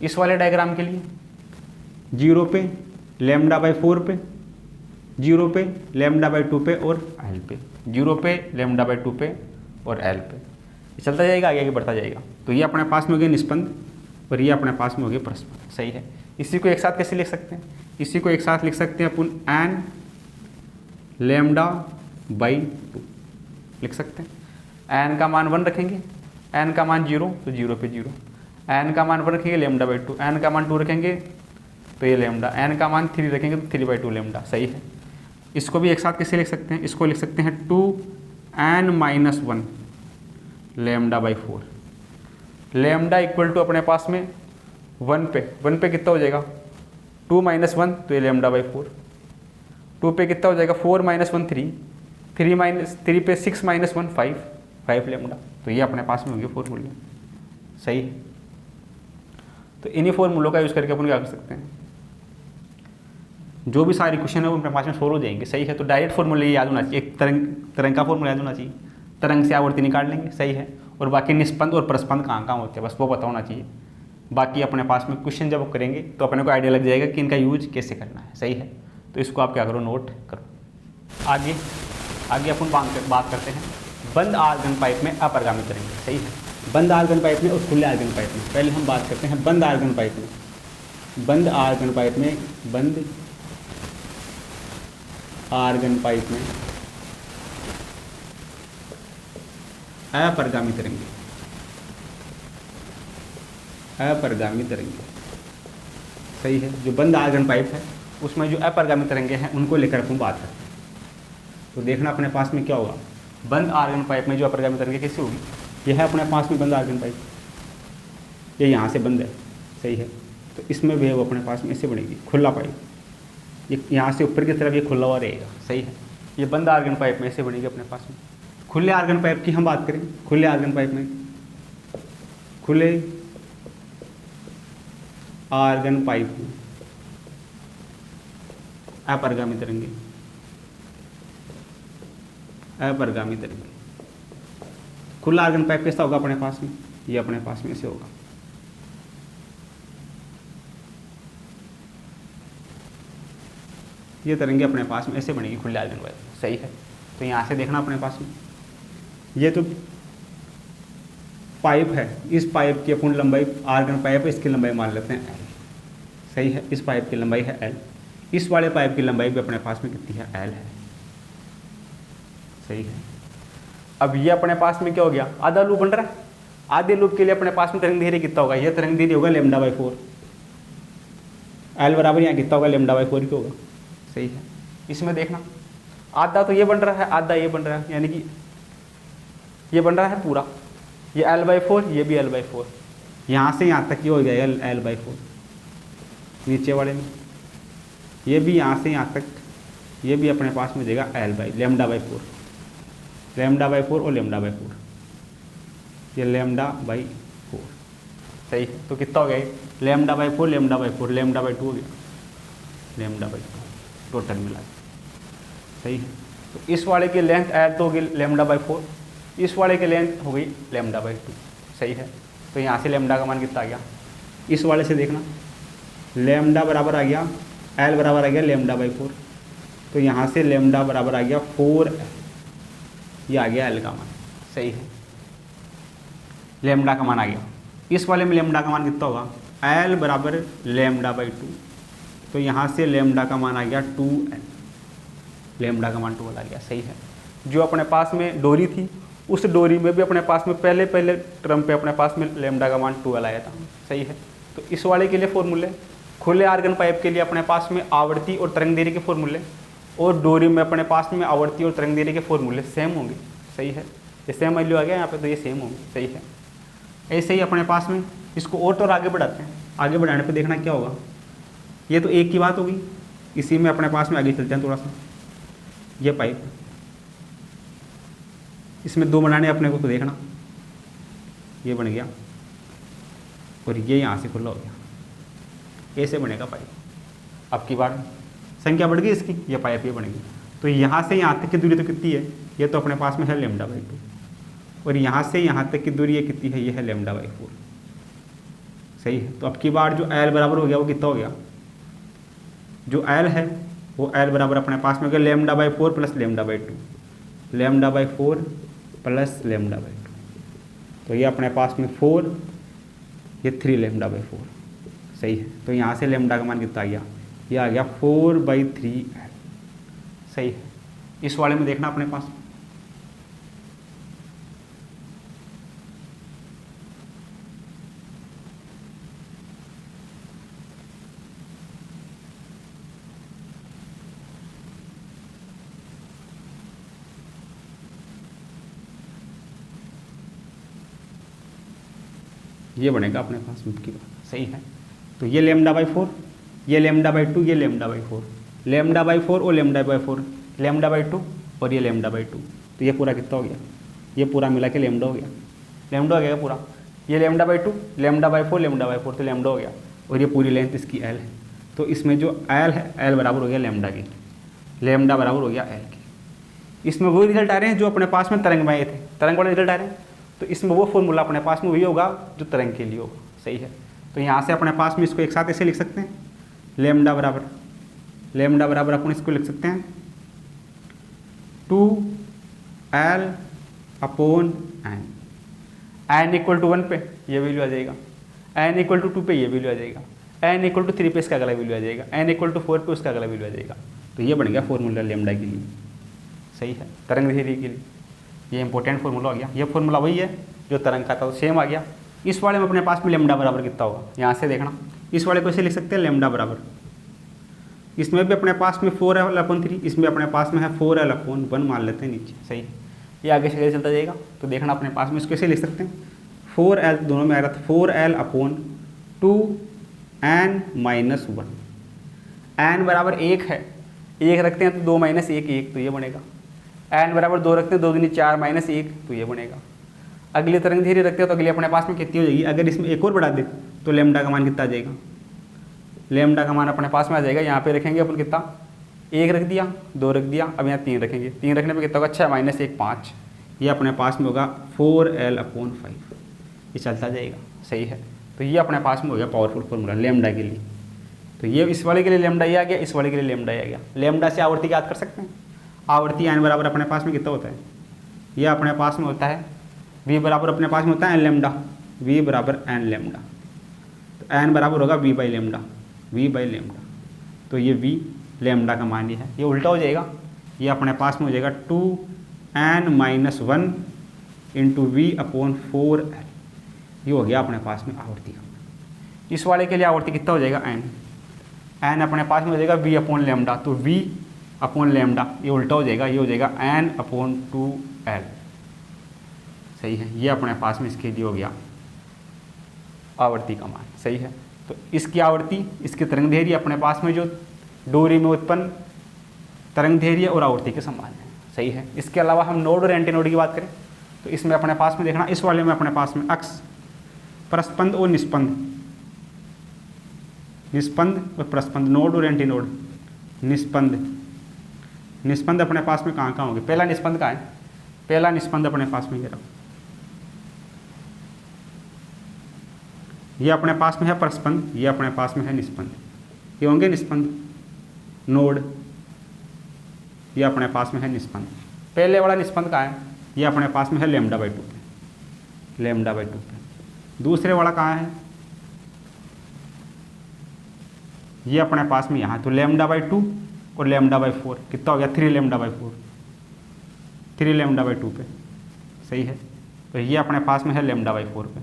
इस वाले डायग्राम के लिए 0 पे λ/4 पे, 0 पे λ/2 पे और l पे, 0 पे λ/2 पे और l पे, ये चलता जाएगा, आगे आगे बढ़ता जाएगा। तो ये अपने पास में हो गया निष्पंद और ये अपने पास में हो गया परस्पंद। सही है। इसी को एक साथ कैसे लिख सकते हैं, इसी को एक साथ लिख सकते हैं अपन n λ/2 लिख सकते हैं। n का मान 1 रखेंगे, n का मान 0 तो 0 पे 0, n का मान 1 रखेंगे λ/2, n का मान 2 रखेंगे तो ये लैम्डा, n का मान 3 रखेंगे तो 3/2 लैम्डा। सही है। इसको भी एक साथ कैसे लिख सकते हैं, इसको लिख सकते हैं 2n-1 λ/4, लैम्डा इक्वल टू अपने पास में 1 पे कितना हो जाएगा 2 - 1 तो ये λ/4, 2 पे कितना हो जाएगा 4 - 1 3, 3 पे 6 - 1 5 लैम्डा। तो ये अपने पास में होंगे फॉर्मूले। सही है। तो इन्हीं फॉर्मूलों का यूज़ करके अपन क्या कर सकते हैं, जो भी सारी क्वेश्चन है वो अपने पास में सोल्व हो जाएंगे। सही है। तो डायरेक्ट फॉर्मूला ये याद होना चाहिए, एक तरंग का फॉर्मूला याद होना चाहिए, तरंग से आवर्ती निकाल लेंगे। सही है। और बाकी निष्पंद और परस्पंद कहाँ होते हैं बस वो पता होना चाहिए। बाकी अपने पास में क्वेश्चन जब करेंगे तो अपने को आइडिया लग जाएगा कि इनका यूज कैसे करना है। सही है। तो इसको आप क्या करो, नोट करो। आगे अपन बात करते हैं बंद आर्गन पाइप में अपरगामी तरंग। सही है। बंद आर्गन पाइप में और खुले आर्गन पाइप में। पहले हम बात करते हैं बंद आर्गन पाइप में। बंद आर्गन पाइप में अपरगामी तरंगे। सही है। जो बंद आर्गन पाइप है उसमें जो अपरगामी तरंगे हैं उनको लेकर अपन बात करते हैं। तो देखना अपने पास में क्या होगा, बंद आर्गन पाइप में जो अपरगामी तरंगे कैसी होगी, यह है अपने पास में बंद आर्गन पाइप, ये यहाँ से बंद है। सही है। तो इसमें भी वो अपने पास में ऐसे बनेगी खुला पाइप, ये यहाँ से ऊपर की तरफ ये खुला हुआ रहेगा। सही है। ये बंद आर्गन पाइप में ऐसे बनेगी अपने पास में। खुले आर्गन पाइप की हम बात करें, खुले आर्गन पाइप में अपरगामी तरंगे। खुला आर्गन पाइप कैसा होगा अपने पास में, ये अपने पास में ऐसे होगा। ये तरंगे अपने पास में ऐसे बनेगी खुले आर्गन पाइप। सही है। तो यहाँ से देखना अपने पास में
ये तो पाइप है, इस पाइप की अपन लंबाई आर्गन पाइप है, इसकी लंबाई मान लेते हैं एल। सही है, इस पाइप की लंबाई है एल। इस वाले पाइप की लंबाई भी अपने पास में कितनी है, एल है। सही है। अब ये अपने पास में क्या हो गया, आधा लूप बन रहा है। आधे लूप के लिए अपने पास में तरंग धैर्य कितना होगा, ये तरंग धैर्य होगा λ/4। एल बराबर यहाँ कितना होगा, λ/4 की होगा। सही है। इसमें देखना आधा तो ये बन रहा है, आधा ये बन रहा है, यानी कि ये बन रहा है पूरा, ये l/4, ये भी l/4। यहाँ से यहाँ तक ये हो गया l/4 नीचे वाले में, ये भी यहाँ से यहाँ तक, ये भी अपने पास में देगा λ/4 और λ/4, ये λ/4। सही है। तो कितना हो गया, λ/4 λ/2 हो गया, λ/2 टोटल मिला के। सही है। तो इस वाले की लेंथ ऐड तो होगी λ/4, इस वाले की लेंथ हो गई λ/2। सही है। तो यहाँ से λ का मान कितना आ गया, इस वाले से देखना, λ बराबर आ गया, l बराबर आ गया λ/4। तो यहाँ से λ बराबर आ गया 4, ये आ गया l का मान। सही है। λ का मान आ गया। इस वाले में λ का मान कितना होगा, l बराबर λ/2। तो यहाँ से λ का मान आ गया 2l, λ का मान 2l आ गया। सही है। जो अपने पास में डोरी थी, उस डोरी में भी अपने पास में पहले टर्म पे अपने पास में λ का मान 2l आया था। सही है। तो इस वाले के लिए फॉर्मूले, खुले आर्गन पाइप के लिए अपने पास में आवर्ती और तरंग दैर्घ्य के फॉर्मूले, और डोरी में अपने पास में आवर्ती और तरंग दैर्घ्य के फॉर्मूले सेम होंगे। सही है। ये सेम वैल्यू आ गया यहाँ पे, तो ये सेम होंगे। सही है। ऐसे ही अपने पास में इसको और आगे बढ़ाते हैं। आगे बढ़ाने पे देखना क्या होगा, ये तो एक की बात होगी। इसी में अपने पास में आगे चलते हैं थोड़ा सा। ये पाइप, इसमें दो बनाने अपने को, तो देखना ये बन गया और ये यहाँ से खुला हो गया, ऐसे बनेगा पाइप। अब की बार संख्या बढ़ गई इसकी, ये पाइप ये बनेगी। तो यहाँ से यहाँ तक की दूरी तो कितनी है, ये तो अपने पास में है λ/2, और यहाँ से यहाँ तक की दूरी ये कितनी है, ये है λ/4। सही है। तो अब की बार जो l बराबर हो गया वो कितना हो गया, जो l है वो l बराबर अपने पास में हो गया λ/4 प्लस λ/2, λ/4 प्लस λ/2। तो ये अपने पास में 4, ये 3 λ/4। सही है। तो यहाँ से λ का मान कितना आ गया, ये आ गया 4/3l। सही है। इस वाले में देखना अपने पास, ये बनेगा अपने पास में की बात। सही है। तो ये λ/4, ये λ/2, ये λ/4, λ/4 और λ/4, λ/2 और ये λ/2। तो ये पूरा कितना हो गया, ये पूरा मिला के λ हो गया, λ हो गया पूरा। ये λ/2, λ/4, λ/4, तो λ हो गया। और ये पूरी लेंथ इसकी l है। तो इसमें जो l है, l बराबर हो गया λ की, λ बराबर हो गया l की। इसमें वो रिजल्ट आ रहे हैं जो अपने पास में तरंग में आए थे, तरंग वाले रिजल्ट आ रहे हैं। तो इसमें वो फॉर्मूला अपने पास में वही होगा जो तरंग के लिए होगा। सही है। तो यहाँ से अपने पास में इसको एक साथ ऐसे लिख सकते हैं, λ बराबर अपन इसको लिख सकते हैं 2l/n, n = 1 पे ये वैल्यू आ जाएगा, n = 2 पे ये वैल्यू आ जाएगा, n = 3 पे इसका अगला वैल्यू आ जाएगा, n = 4 पे उसका अगला वैल्यू आ जाएगा। तो ये बन गया फॉर्मूला λ के लिए। सही है। तरंग दैर्घ्य के लिए ये इंपॉर्टेंट फॉर्मूला हो गया। ये फॉर्मूला वही है जो तरंग का था, तो सेम आ गया। इस वाले में अपने पास में λ बराबर कितना होगा, यहाँ से देखना। इस वाले को ऐसे लिख सकते हैं λ बराबर, इसमें भी अपने पास में 4l/3, इसमें अपने पास में है 4l/1 मान लेते हैं नीचे। सही है। ये आगे से चलता जाएगा। तो देखना अपने पास में इसको ऐसे लिख सकते हैं, 4l दोनों में आ रहा था, 4l/2n-1, n बराबर 1 है, 1 रखते हैं तो 2 - 1 1, तो ये बनेगा। n बराबर 2 रखते हैं, 2 दूनी 4 - 1, तो ये बनेगा। अगली तरंग धैर्य रखते हैं तो अगली अपने पास में कितनी हो जाएगी, अगर इसमें एक और बढ़ा दे तो λ का मान कितना आ जाएगा, λ का मान अपने पास में आ जाएगा। यहाँ पे रखेंगे अपन कितना, 1 रख दिया, 2 रख दिया, अब यहाँ 3 रखेंगे, 3 रखने पे कितना होगा 6 - 1 5, ये अपने पास में होगा 4l/5, ये चलता जाएगा। सही है। तो ये अपने पास में हो गया पावरफुल फॉर्मूला λ के लिए। तो ये इस वाले के लिए λ ये आ गया, इस वाले के लिए λ ये आ गया। λ से आवर्ती याद कर सकते हैं, आवर्ती n बराबर अपने पास में कितना होता है, ये अपने पास में होता है v बराबर अपने पास में होता है n लेमडा, v बराबर n लेमडा, तो n बराबर होगा v by lambda, v by lambda, तो ये v लेमडा का मान ये है। ये उल्टा हो जाएगा, ये अपने पास में हो जाएगा 2n-1 into we upon 4l, ये हो गया अपने पास में आवर्ती का। इस वाले के लिए आवर्ती कितना हो जाएगा n अपने पास में हो जाएगा v अपॉन लेमडा, तो v अपॉन लेमडा ये उल्टा हो जाएगा, ये हो जाएगा n अपॉन 2l, सही है। ये अपने पास में इसके लिए हो गया आवर्ती का मान, सही है। तो इसकी आवर्ती, इसकी तरंग दैर्घ्य अपने पास में जो डोरी में उत्पन्न तरंग दैर्घ्य और आवर्ती के समान है, सही है। इसके अलावा हम नोड और एंटी नोड की बात करें तो इसमें अपने पास में देखना, इस वाले में अपने पास में अक्ष, प्रस्पंद और निस्पंद, निस्पंद और प्रस्पंद, नोड और एंटी नोड, निस्पंद, निस्पंद अपने पास में कहाँ कहाँ होंगे। पहला निस्पंद कहाँ है, पहला निस्पंद अपने पास में ये रहा, ये अपने पास में है प्रस्पंद, ये अपने पास में है निस्पंद, ये होंगे निस्पंद। नोड, ये अपने पास में है निस्पंद। पहले वाला निस्पंद कहाँ है, ये अपने पास में है लेमडा बाई 2 पे, लेमडा बाई 2 पे। दूसरे वाला कहाँ है, ये अपने पास में यहाँ, तो लेमडा बाई 2 और लेमडा बाई 4 कितना हो गया, 3 लेमडा बाई 4, 3 लेमडा बाई 2 पे, सही है। तो ये अपने पास में है लेमडा बाई 4 पे,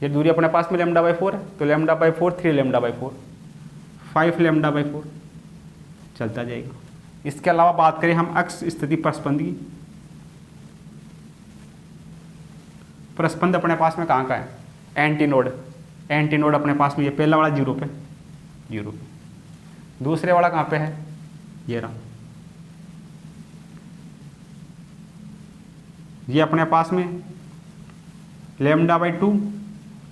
ये दूरी अपने पास में लेमडा बाई 4 है, तो lambda by 4 3 lambda by 4 5 lambda by 4 चलता जाएगा। इसके अलावा बात करें हम अक्ष स्थिति प्रस्पंद की, प्रस्पंद अपने पास में कहाँ का है, एंटी नोड, एंटी नोड अपने पास में ये पहला वाला 0 पे, 0 पे। दूसरे वाला कहाँ पे है, ये रहा, ये अपने पास में लेमडा बाई 2,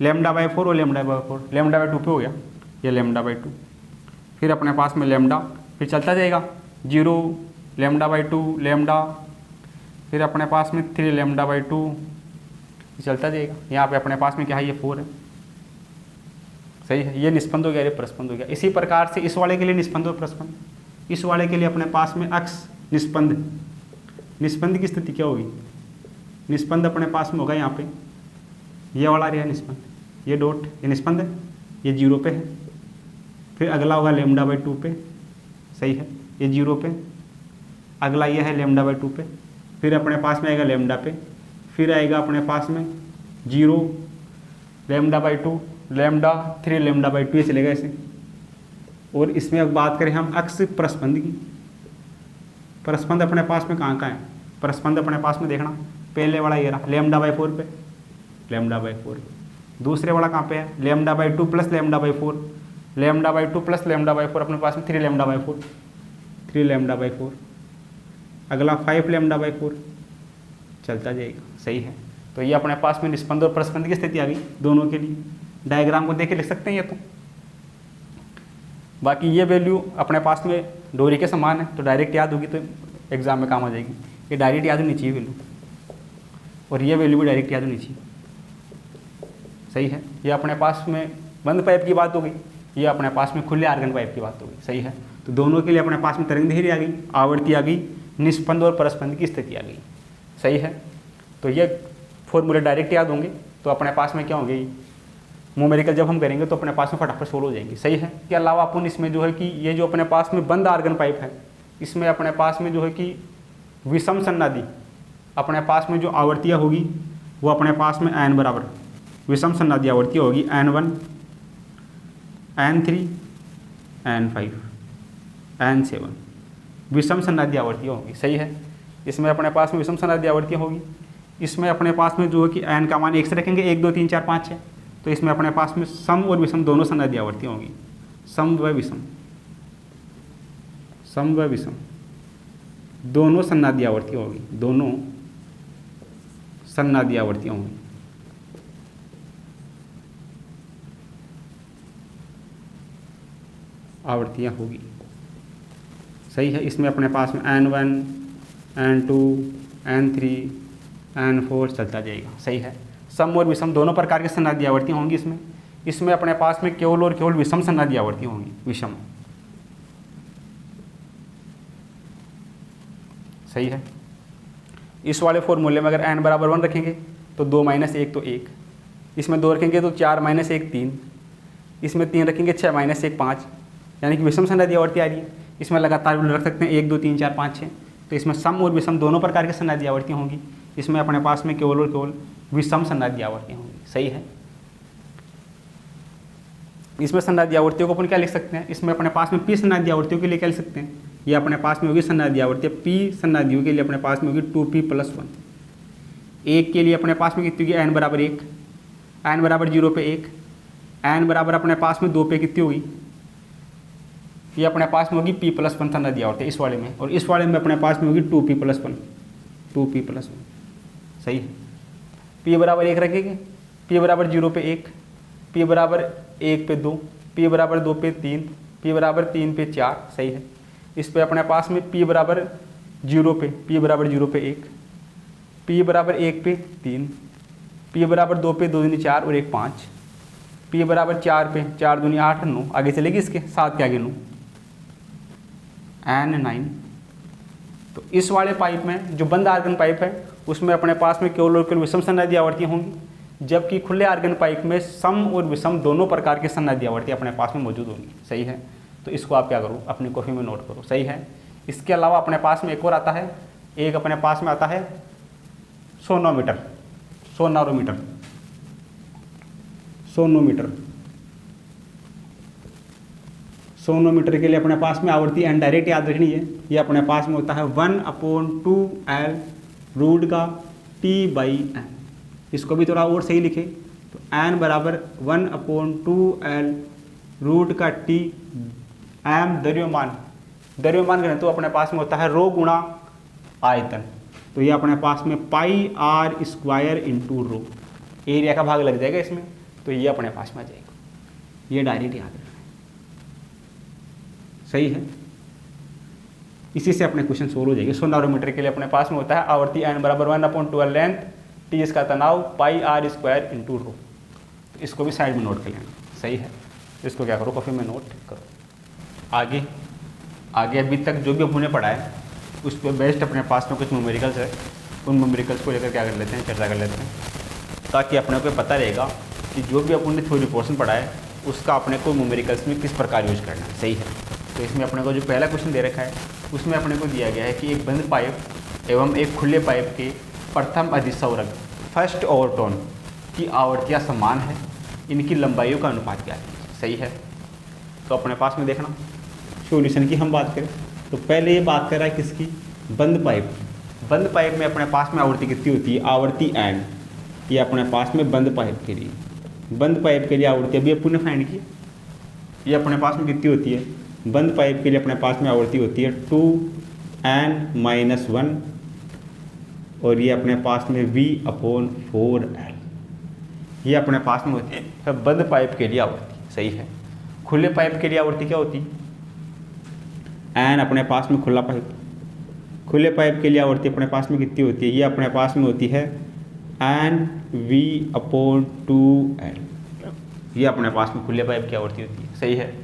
लेमडा बाई 4 और लेमडा बाई 4, लेमडा बाई 2 पे हो गया, ये लेमडा बाई 2, फिर अपने पास में लेमडा, फिर चलता जाएगा 0 लेमडा बाई 2 लेमडा, फिर अपने पास में 3 लेमडा बाई 2 चलता जाएगा। यहाँ पे अपने पास में क्या है, ये 4 है, सही है। ये निस्पंद हो गया, ये प्रस्पंद हो गया। इसी प्रकार से इस वाले के लिए निस्पंद और प्रस्पंद, इस वाले के लिए अपने पास में अक्ष निस्पंद, निस्पंद की स्थिति क्या होगी, निस्पंद अपने पास में होगा यहाँ पे, ये वाला रहा निस्पंद, ये डॉट, ये निस्पंद है, ये 0 पे है। फिर अगला होगा लेमडा बाई 2 पे, सही है, ये 0 पे। अगला ये है लेमडा बाई 2 पे, फिर अपने पास में आएगा लेमडा पे, फिर आएगा अपने पास में 0 lambda by 2 lambda 3 lambda by 2, ये चलेगा ऐसे। और इसमें अब बात करें हम अक्ष प्रस्पंद की, प्रस्पंद अपने पास में कहाँ कहाँ है, प्रस्पंद अपने पास में देखना, पहले वाला ये रहा लेमडा बाई 4 पे, लेमडा बाई 4। दूसरे वाला कहाँ पे है, lambda by 2 plus lambda by 4, lambda by 2 plus lambda by 4 अपने पास में 3 लेमडा बाई 4, 3 लेमडा बाई 4। अगला 5 लेमडा बाई 4 चलता जाएगा, सही है। तो ये अपने पास में निस्पंद और प्रस्पंद की स्थिति आ गई दोनों के लिए। डायग्राम को देख के लिख सकते हैं ये तो। बाकी ये वैल्यू अपने पास में डोरी के समान है, तो डायरेक्ट याद होगी तो एग्जाम में काम आ जाएगी। ये डायरेक्ट याद होनी चाहिए वैल्यू, और ये वैल्यू भी डायरेक्ट याद होनी चाहिए, सही है। ये अपने पास में बंद पाइप की बात हो गई, ये अपने पास में खुले आर्गन पाइप की बात हो गई, सही है। तो दोनों के लिए अपने पास में तरंग दैर्घ्य आ गई, आवर्ती आ गई, निस्पंद और परस्पंद की स्थिति आ गई, सही है। तो ये फॉर्मूले डायरेक्ट याद होंगे तो अपने पास में क्या होंगे, न्यूमेरिकल जब हम करेंगे तो अपने पास में फटाफट सोल्व हो जाएंगे, सही है। इसके अलावा अपन इसमें जो है कि ये जो अपने पास में बंद आर्गन पाइप है, इसमें अपने पास में जो है कि विषम सन्नादि, अपने पास में जो आवर्तियाँ होगी वो अपने पास में n बराबर विषम सन्नादि आवर्तियाँ होगी n1 n3 n5 n7, विषम सन्नादि आवर्तियाँ होगी, सही है। इसमें अपने पास में विषम सन्नादि आवर्तियाँ होगी। इसमें अपने पास में जो है कि n का मान 1 से रखेंगे, 1 2 3 4 5 6, तो इसमें अपने पास में सम और विषम दोनों सन्नादि आवर्तियाँ होंगी, सम व विषम, सम व विषम दोनों सन्नादि आवर्तियाँ होगी, दोनों सन्नादि आवर्तियाँ होंगी। आवर्तियाँ होगी, सही है। इसमें अपने पास में n1 n2 n3 n4 चलता जाएगा, सही है। सम और विषम दोनों प्रकार की सन्नादि आवर्तियाँ होंगी इसमें। इसमें अपने पास में केवल और केवल विषम सन्नादि आवर्तियाँ होंगी, विषम, सही है। इस वाले फॉर्मूले में अगर n बराबर 1 रखेंगे तो 2 माइनस 1 तो 1, इसमें 2 रखेंगे तो 4 माइनस 1 3, इसमें 3 रखेंगे 6 माइनस 1 5, यानी कि विषम संनाद्य आवर्ती आ रही है। इसमें लगातार रख सकते हैं 1 2 3 4 5 6, तो इसमें सम और विषम दोनों प्रकार की संनाद्य आवर्तियाँ होंगी। इसमें अपने पास में केवल और केवल विषम संनाद्य आवर्तियाँ होंगी। सही है। इसमें संनाद्य आवर्तियों को अपन क्या लिख सकते हैं, इसमें अपने पास में p संनाद्य आवर्तियों के लिए क्या लिख सकते हैं, ये अपने पास में होगी संनाद्य आवर्ती p संनाद्यों के लिए अपने पास में होगी 2p+1। एक के लिए अपने पास में कितनी होगी n बराबर 1, n बराबर 0 पे 1, n बराबर अपने पास में 2 पे कितनी होगी, ये अपने पास में होगी p+1 संनाद्य आवर्ती इस वाले में, और इस वाले में अपने पास में होगी 2p+1। सही है। p बराबर 1 रखेंगे, p बराबर 0 पे 1, p बराबर 1 पे 2, p बराबर 2 पे 3, p बराबर 3 पे 4। सही है। इस पे अपने पास में p बराबर 0 पे 1, p बराबर 1 पे 3, p बराबर 2 पे 2 दूनी 4 और 1 5, p बराबर 4 पे 4 दूनी 8 9, आगे चलेगी इसके 7 के आगे 9, n 9। तो इस वाले पाइप में जो बंद आर्गन पाइप है उसमें अपने पास में केवल और केवल विषम संनाद्य आवर्तियाँ होंगी, जबकि खुले आर्गन पाइप में सम और विषम दोनों प्रकार की संनाद्य आवर्तियाँ अपने पास में मौजूद होंगी। सही है। तो इसको आप क्या करो, अपनी कॉपी में नोट करो। सही है। इसके अलावा अपने पास में एक और आता है, एक अपने पास में आता है सोनोमीटर। सोनोमीटर के लिए अपने पास में आवर्ती एन डायरेक्ट याद रखनी है। ये अपने पास में होता है 1/2L रूट का T/n। इसको भी थोड़ा और सही लिखे तो n बराबर 1/2L रूट का T m द्रव्यमान करें तो अपने पास में होता है रो गुणा आयतन। तो ये अपने पास में πr² × रो, एरिया का भाग लग जाएगा इसमें, तो ये अपने पास में आ जाएगा। ये डायरेक्ट याद रखना है। सही है। इसी से अपने क्वेश्चन सोल्व हो जाएंगे। सोनोमीटर के लिए अपने पास में होता है आवर्ती n बराबर 1/2L लेंथ, T इसका तनाव πr² × रो। इसको भी साइड में नोट कर लेना। सही है। इसको क्या करो, कॉपी में नोट करो। आगे अभी तक जो भी हमने पढ़ा है उस पर बेस्ट अपने पास में कुछ न्यूमेरिकल्स है, उन न्यूमेरिकल्स को लेकर क्या कर लेते हैं, चर्चा कर लेते हैं, ताकि अपने को पता रहेगा कि जो भी अपन ने थ्योरी पोर्शन पढ़ा है उसका अपने को न्यूमेरिकल्स में किस प्रकार यूज करना है। सही है। तो इसमें अपने को जो पहला क्वेश्चन दे रखा है उसमें अपने को दिया गया है कि एक बंद पाइप एवं एक खुले पाइप के प्रथम अधिसंवरक फर्स्ट ओवरटोन की आवर्तियाँ समान है, इनकी लंबाइयों का अनुपात क्या है। सही है। तो अपने पास में देखना, सॉल्यूशन की हम बात करें तो पहले ये बात कर रहा है किसकी, बंद पाइप में अपने पास में आवर्ती कितनी होती है, आवर्ती n। ये अपने पास में बंद पाइप के लिए आवर्ती अभी अपन ने फाइंड की, ये अपने पास में कितनी होती है, बंद पाइप के लिए अपने पास में आवर्ती होती है 2n-1, और ये अपने पास में v/4L ये अपने पास में होती है बंद पाइप के लिए आवर्ती। सही है। खुले पाइप के लिए आवर्ती क्या होती, n अपने पास में खुले पाइप के लिए आवर्ती अपने पास में कितनी होती है, ये अपने पास में होती है nv/2L। ये अपने पास में खुले पाइप की आवर्ती होती है। सही है।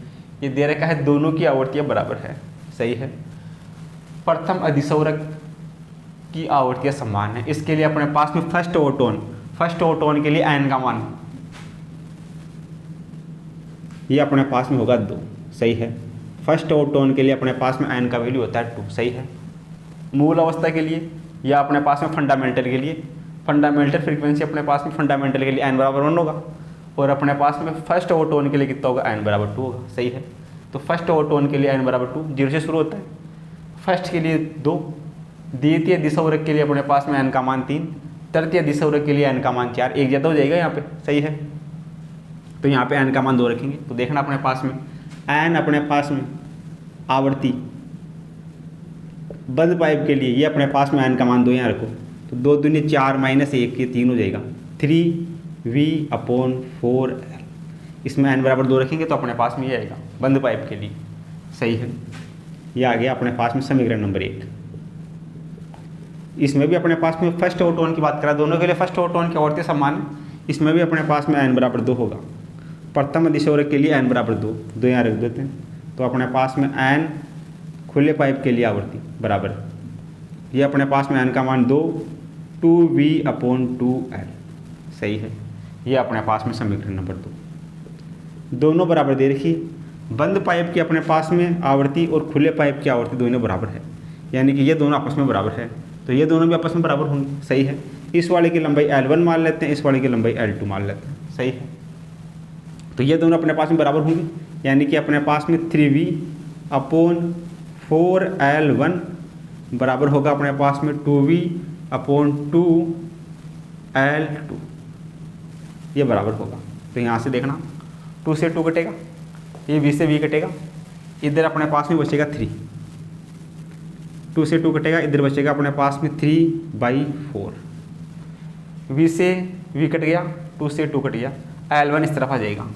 ये दे रखा है दोनों की आवर्तियाँ बराबर है। सही है। प्रथम अधिसंवरक की आवर्तियाँ समान है, इसके लिए अपने पास में फर्स्ट ओवरटोन के लिए n का मान ये अपने पास में होगा 2। सही है। फर्स्ट ओवरटोन के लिए अपने पास में n का वैल्यू होता है 2। सही है। मूल अवस्था के लिए या अपने पास में फंडामेंटल के लिए, फंडामेंटल फ्रीक्वेंसी अपने पास में फंडामेंटल के लिए n बराबर 1 होगा, और अपने पास में फर्स्ट ओवरटोन के लिए कितना होगा, n बराबर 2 होगा। सही है। तो फर्स्ट ओवरटोन के लिए n बराबर 2 0 से शुरू होता है, फर्स्ट के लिए 2, द्वितीय दिसंवरक के लिए अपने पास में n का मान 3, तृतीय दिसंवरक के लिए n का मान 4, एक ज़्यादा हो जाएगा यहाँ पे। सही है। तो यहाँ पे n का मान 2 रखेंगे। तो देखना अपने पास में n अपने पास में आवर्ती बंद पाइप के लिए ये अपने पास में n का मान 2 यहाँ रखो, तो 2 दूनी 4 -1 ये 3 हो जाएगा, 3v/4L। इसमें n बराबर 2 रखेंगे तो अपने पास में ये आएगा बंद पाइप के लिए। सही है। ये आ गया अपने पास में समीकरण नंबर 1। इसमें भी अपने पास में फर्स्ट ओवरटोन की बात करा, दोनों के लिए फर्स्ट ओवरटोन की आवर्ती समान है। इसमें भी अपने पास में n बराबर 2 होगा। प्रथम अधिसंवरक के लिए n बराबर 2 यहाँ रख देते हैं, तो अपने पास में n खुले पाइप के लिए आवर्ती बराबर ये अपने पास में n का मान 2, 2v/2l, सही है। ये अपने पास में समीकरण नंबर 2। दोनों बराबर दे रखी, बंद पाइप की अपने पास में आवर्ती और खुले पाइप की आवर्ती दोनों बराबर है, यानी कि ये दोनों आपस में बराबर है, तो ये दोनों भी आपस में बराबर होंगे, सही है। इस वाले की लंबाई L1 मान लेते हैं, इस वाले की लंबाई L2 मान लेते हैं, सही है। तो ये दोनों अपने पास में बराबर होंगे, यानी कि अपने पास में 3v/4l1 बराबर होगा अपने पास में 2v/2l2, ये बराबर होगा। तो यहाँ से देखना 2 से 2 कटेगा, ये v से v कटेगा, इधर अपने पास में बचेगा 3, 2 से 2 कटेगा, इधर बचेगा अपने पास में 3/4, v से v कट गया, 2 से 2 कट गया, L1 इस तरफ आ जाएगा,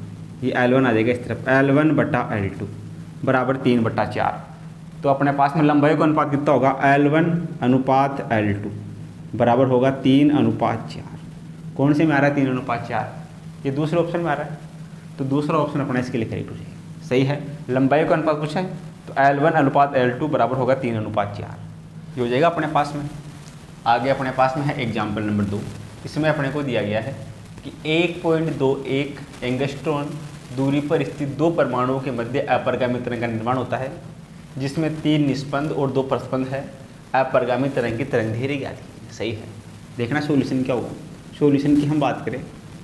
ये L1 आ जाएगा इस तरफ, L1/L2 बराबर 3/4। तो अपने पास में लंबाई का अनुपात कितना होगा, L1/L2 बराबर होगा 3/4। कौन से में आ रहा है 3/4, ये दूसरे ऑप्शन में आ रहा है, तो दूसरा ऑप्शन अपना इसके लिए करेक्ट हो जाएगा, सही है। लंबाई का अनुपात पूछा है तो L1/L2 बराबर होगा 3/4, ये हो जाएगा अपने पास में। आगे अपने पास में है एग्जाम्पल नंबर 2। इसमें अपने को दिया गया है कि 1.21 एंगस्ट्रॉन दूरी पर स्थित 2 परमाणुओं के मध्य अपरगामी तरंग का निर्माण होता है, जिसमें 3 निस्पंद और 2 प्रस्पंद है। अपरगामी तरंग की तरंग धैर्य ज्ञात कीजिए, सही है। देखना सॉल्यूशन क्या होगा। सॉल्यूशन की हम बात करें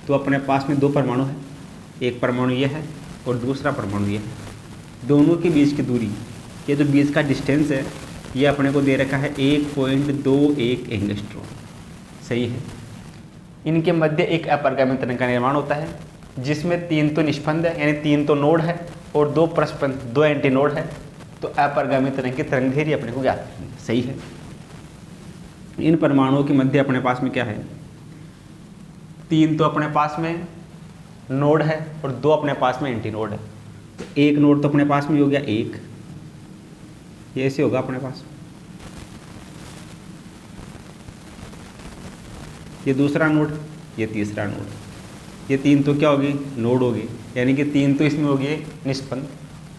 तो अपने पास में 2 परमाणु है, एक परमाणु ये है और दूसरा परमाणु ये है। दोनों के बीच की दूरी, ये जो बीच का डिस्टेंस है, ये अपने को दे रखा है 1.21 एंगस्ट्रॉन, सही है। इनके मध्य एक अपरगामी तरंग का निर्माण होता है, जिसमें 3 तो निष्पंद है, यानी 3 तो नोड है, और 2 प्रस्पंद, 2 एंटी नोड है। तो अपरगामी तरंग की तरंग धैर्य अपने को ज्ञात करनी है, सही है। इन परमाणुओं के मध्य अपने पास में क्या है, 3 तो अपने पास में नोड है और 2 अपने पास में एंटी नोड है। तो एक नोड तो अपने पास में हो गया 1, ये ऐसे होगा अपने पास। ये दूसरा नोड, ये तीसरा नोड, ये 3 तो क्या होगी, नोड होगी, यानी कि 3 तो इसमें हो गए निष्पंद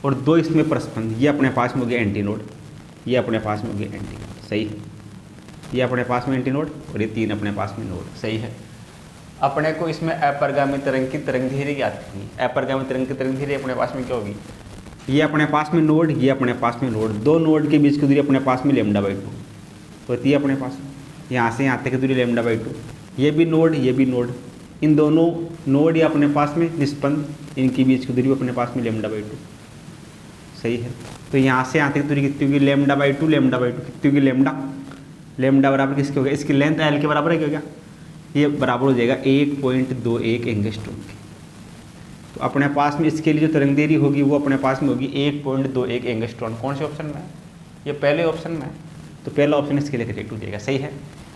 और 2 इसमें प्रस्पंद। ये अपने पास में हो गया एंटी नोड, ये अपने पास में हो गया एंटी नोड, सही है। ये अपने पास में एंटी नोड और ये 3 अपने पास में नोड, सही है। अपने को इसमें अपरगामी तरंग की तरंग धैर्य ज्ञात करनी है। अपरगामी तरंग की तरंग धैर्य अपने पास में क्या होगी, ये अपने पास में नोड, ये अपने पास में नोड, 2 नोड के बीच की दूरी अपने पास में λ/2 होती है अपने पास। यहाँ से यहाँ तक की दूरी λ/2, ये भी नोड, ये भी नोड, इन दोनों नोड ये अपने पास में निष्पंद, इनके बीच की दूरी अपने पास में λ/2, सही है। तो यहाँ से यहाँ तक दूरी कितनी होगी, λ/2 कितनी होगी, लैम्डा बराबर किसके हो गया, इसकी लेंथ L के बराबर है क्या, ये बराबर हो जाएगा 1.21 एंगस्ट्रॉन की। तो अपने पास में इसके लिए जो तरंग देरी होगी वो अपने पास में होगी 1.21 एंगस्ट्रॉन। कौन से ऑप्शन में है, ये पहले ऑप्शन में है, तो पहला ऑप्शन इसके लिए करेक्ट हो जाएगा, सही है।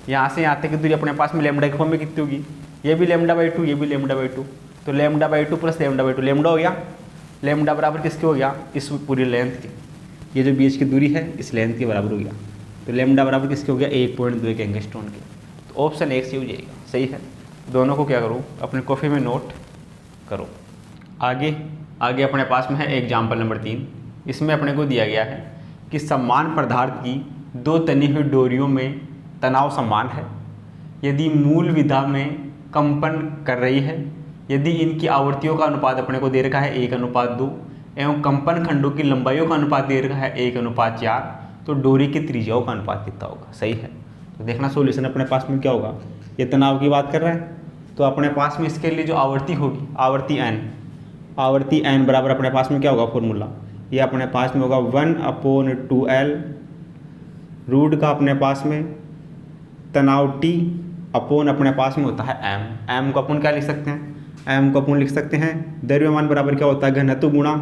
यहाँ से यहाँ तक की दूरी अपने पास में लैम्डा के फॉर्म में कितनी होगी, ये भी λ/2, ये भी λ/2, तो λ/2 प्लस λ/2, लैम्डा हो गया, लैम्डा बराबर किसके हो गया, इस पूरी लेंथ के, ये जो बीच की दूरी है इस लेंथ के बराबर हो गया। तो लैम्डा बराबर किसके हो गया, 1.21 एंगस्ट्रॉन के। तो ऑप्शन 1 से हो जाएगा, सही है। दोनों को क्या करो, अपने कॉपी में नोट करो। आगे अपने पास में है एग्जाम्पल नंबर 3। इसमें अपने को दिया गया है कि समान पदार्थ की 2 तनी हुई डोरियों में तनाव समान है यदि मूल विधा में कंपन कर रही है, यदि इनकी आवृत्तियों का अनुपात अपने को दे रखा है 1:2 एवं कंपन खंडों की लंबाइयों का अनुपात दे रखा है 1:4, तो डोरी की त्रिज्याओं का अनुपात कितना होगा, सही है। तो देखना सॉल्यूशन अपने पास में क्या होगा, ये तनाव की बात कर रहा है, तो अपने पास में इसके लिए जो आवृत्ति होगी, आवृत्ति n बराबर अपने पास में क्या होगा फॉर्मूला, ये अपने पास में होगा 1/2L रूट का अपने पास में तनाव T अपॉन अपने पास में होता है m को अपन क्या लिख सकते हैं, m को अपन लिख सकते हैं द्रव्यमान बराबर क्या होता है, घनत्व गुणा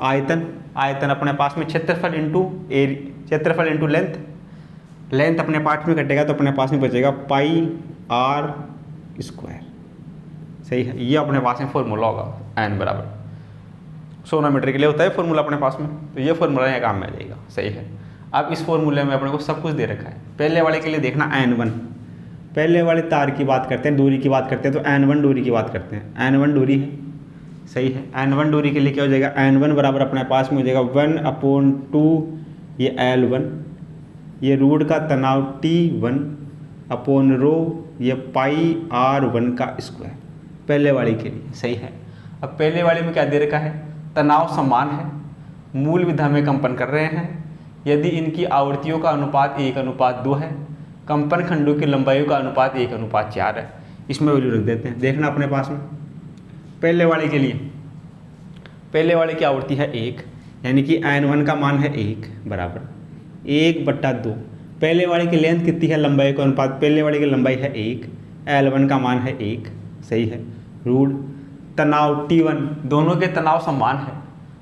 आयतन अपने पास में क्षेत्रफल इंटू लेंथ अपने पार्ट में कटेगा तो अपने पास में बचेगा πr², सही है। ये अपने पास में फॉर्मूला होगा n बराबर सोनोमीटर के लिए होता है फॉर्मूला अपने पास में, तो ये फॉर्मूला यहाँ काम में आ जाएगा, सही है। अब इस फॉर्मूले में अपने को सब कुछ दे रखा है। पहले वाले के लिए देखना n1, पहले वाले तार की बात करते हैं, दूरी की बात करते हैं, तो n1 दूरी की बात करते हैं, n1 दूरी है, सही है। n1 दूरी के लिए क्या हो जाएगा, n1 बराबर अपने पास में हो जाएगा 1/2 ये L1 ये रूट का तनाव T1 अपॉन रो, ये पाई R1 का स्क्वायर पहले वाले के लिए। सही है। अब पहले वाले में क्या दे रखा है, तनाव समान है, मूल विधा में कंपन कर रहे हैं, यदि इनकी आवृत्तियों का अनुपात 1:2 है, कंपन खंडों की लंबाइयों का अनुपात 1:4 है। इसमें वैल्यू रख देते हैं। देखना अपने पास में पहले वाले के लिए, पहले वाले की आवृत्ति है 1, यानी कि n1 का मान है 1 बराबर 1/2। पहले वाले की लेंथ कितनी है, लंबाई का अनुपात, पहले वाले की लंबाई है 1, L1 का मान है 1। सही है। रूट तनाव T1, दोनों के तनाव समान है,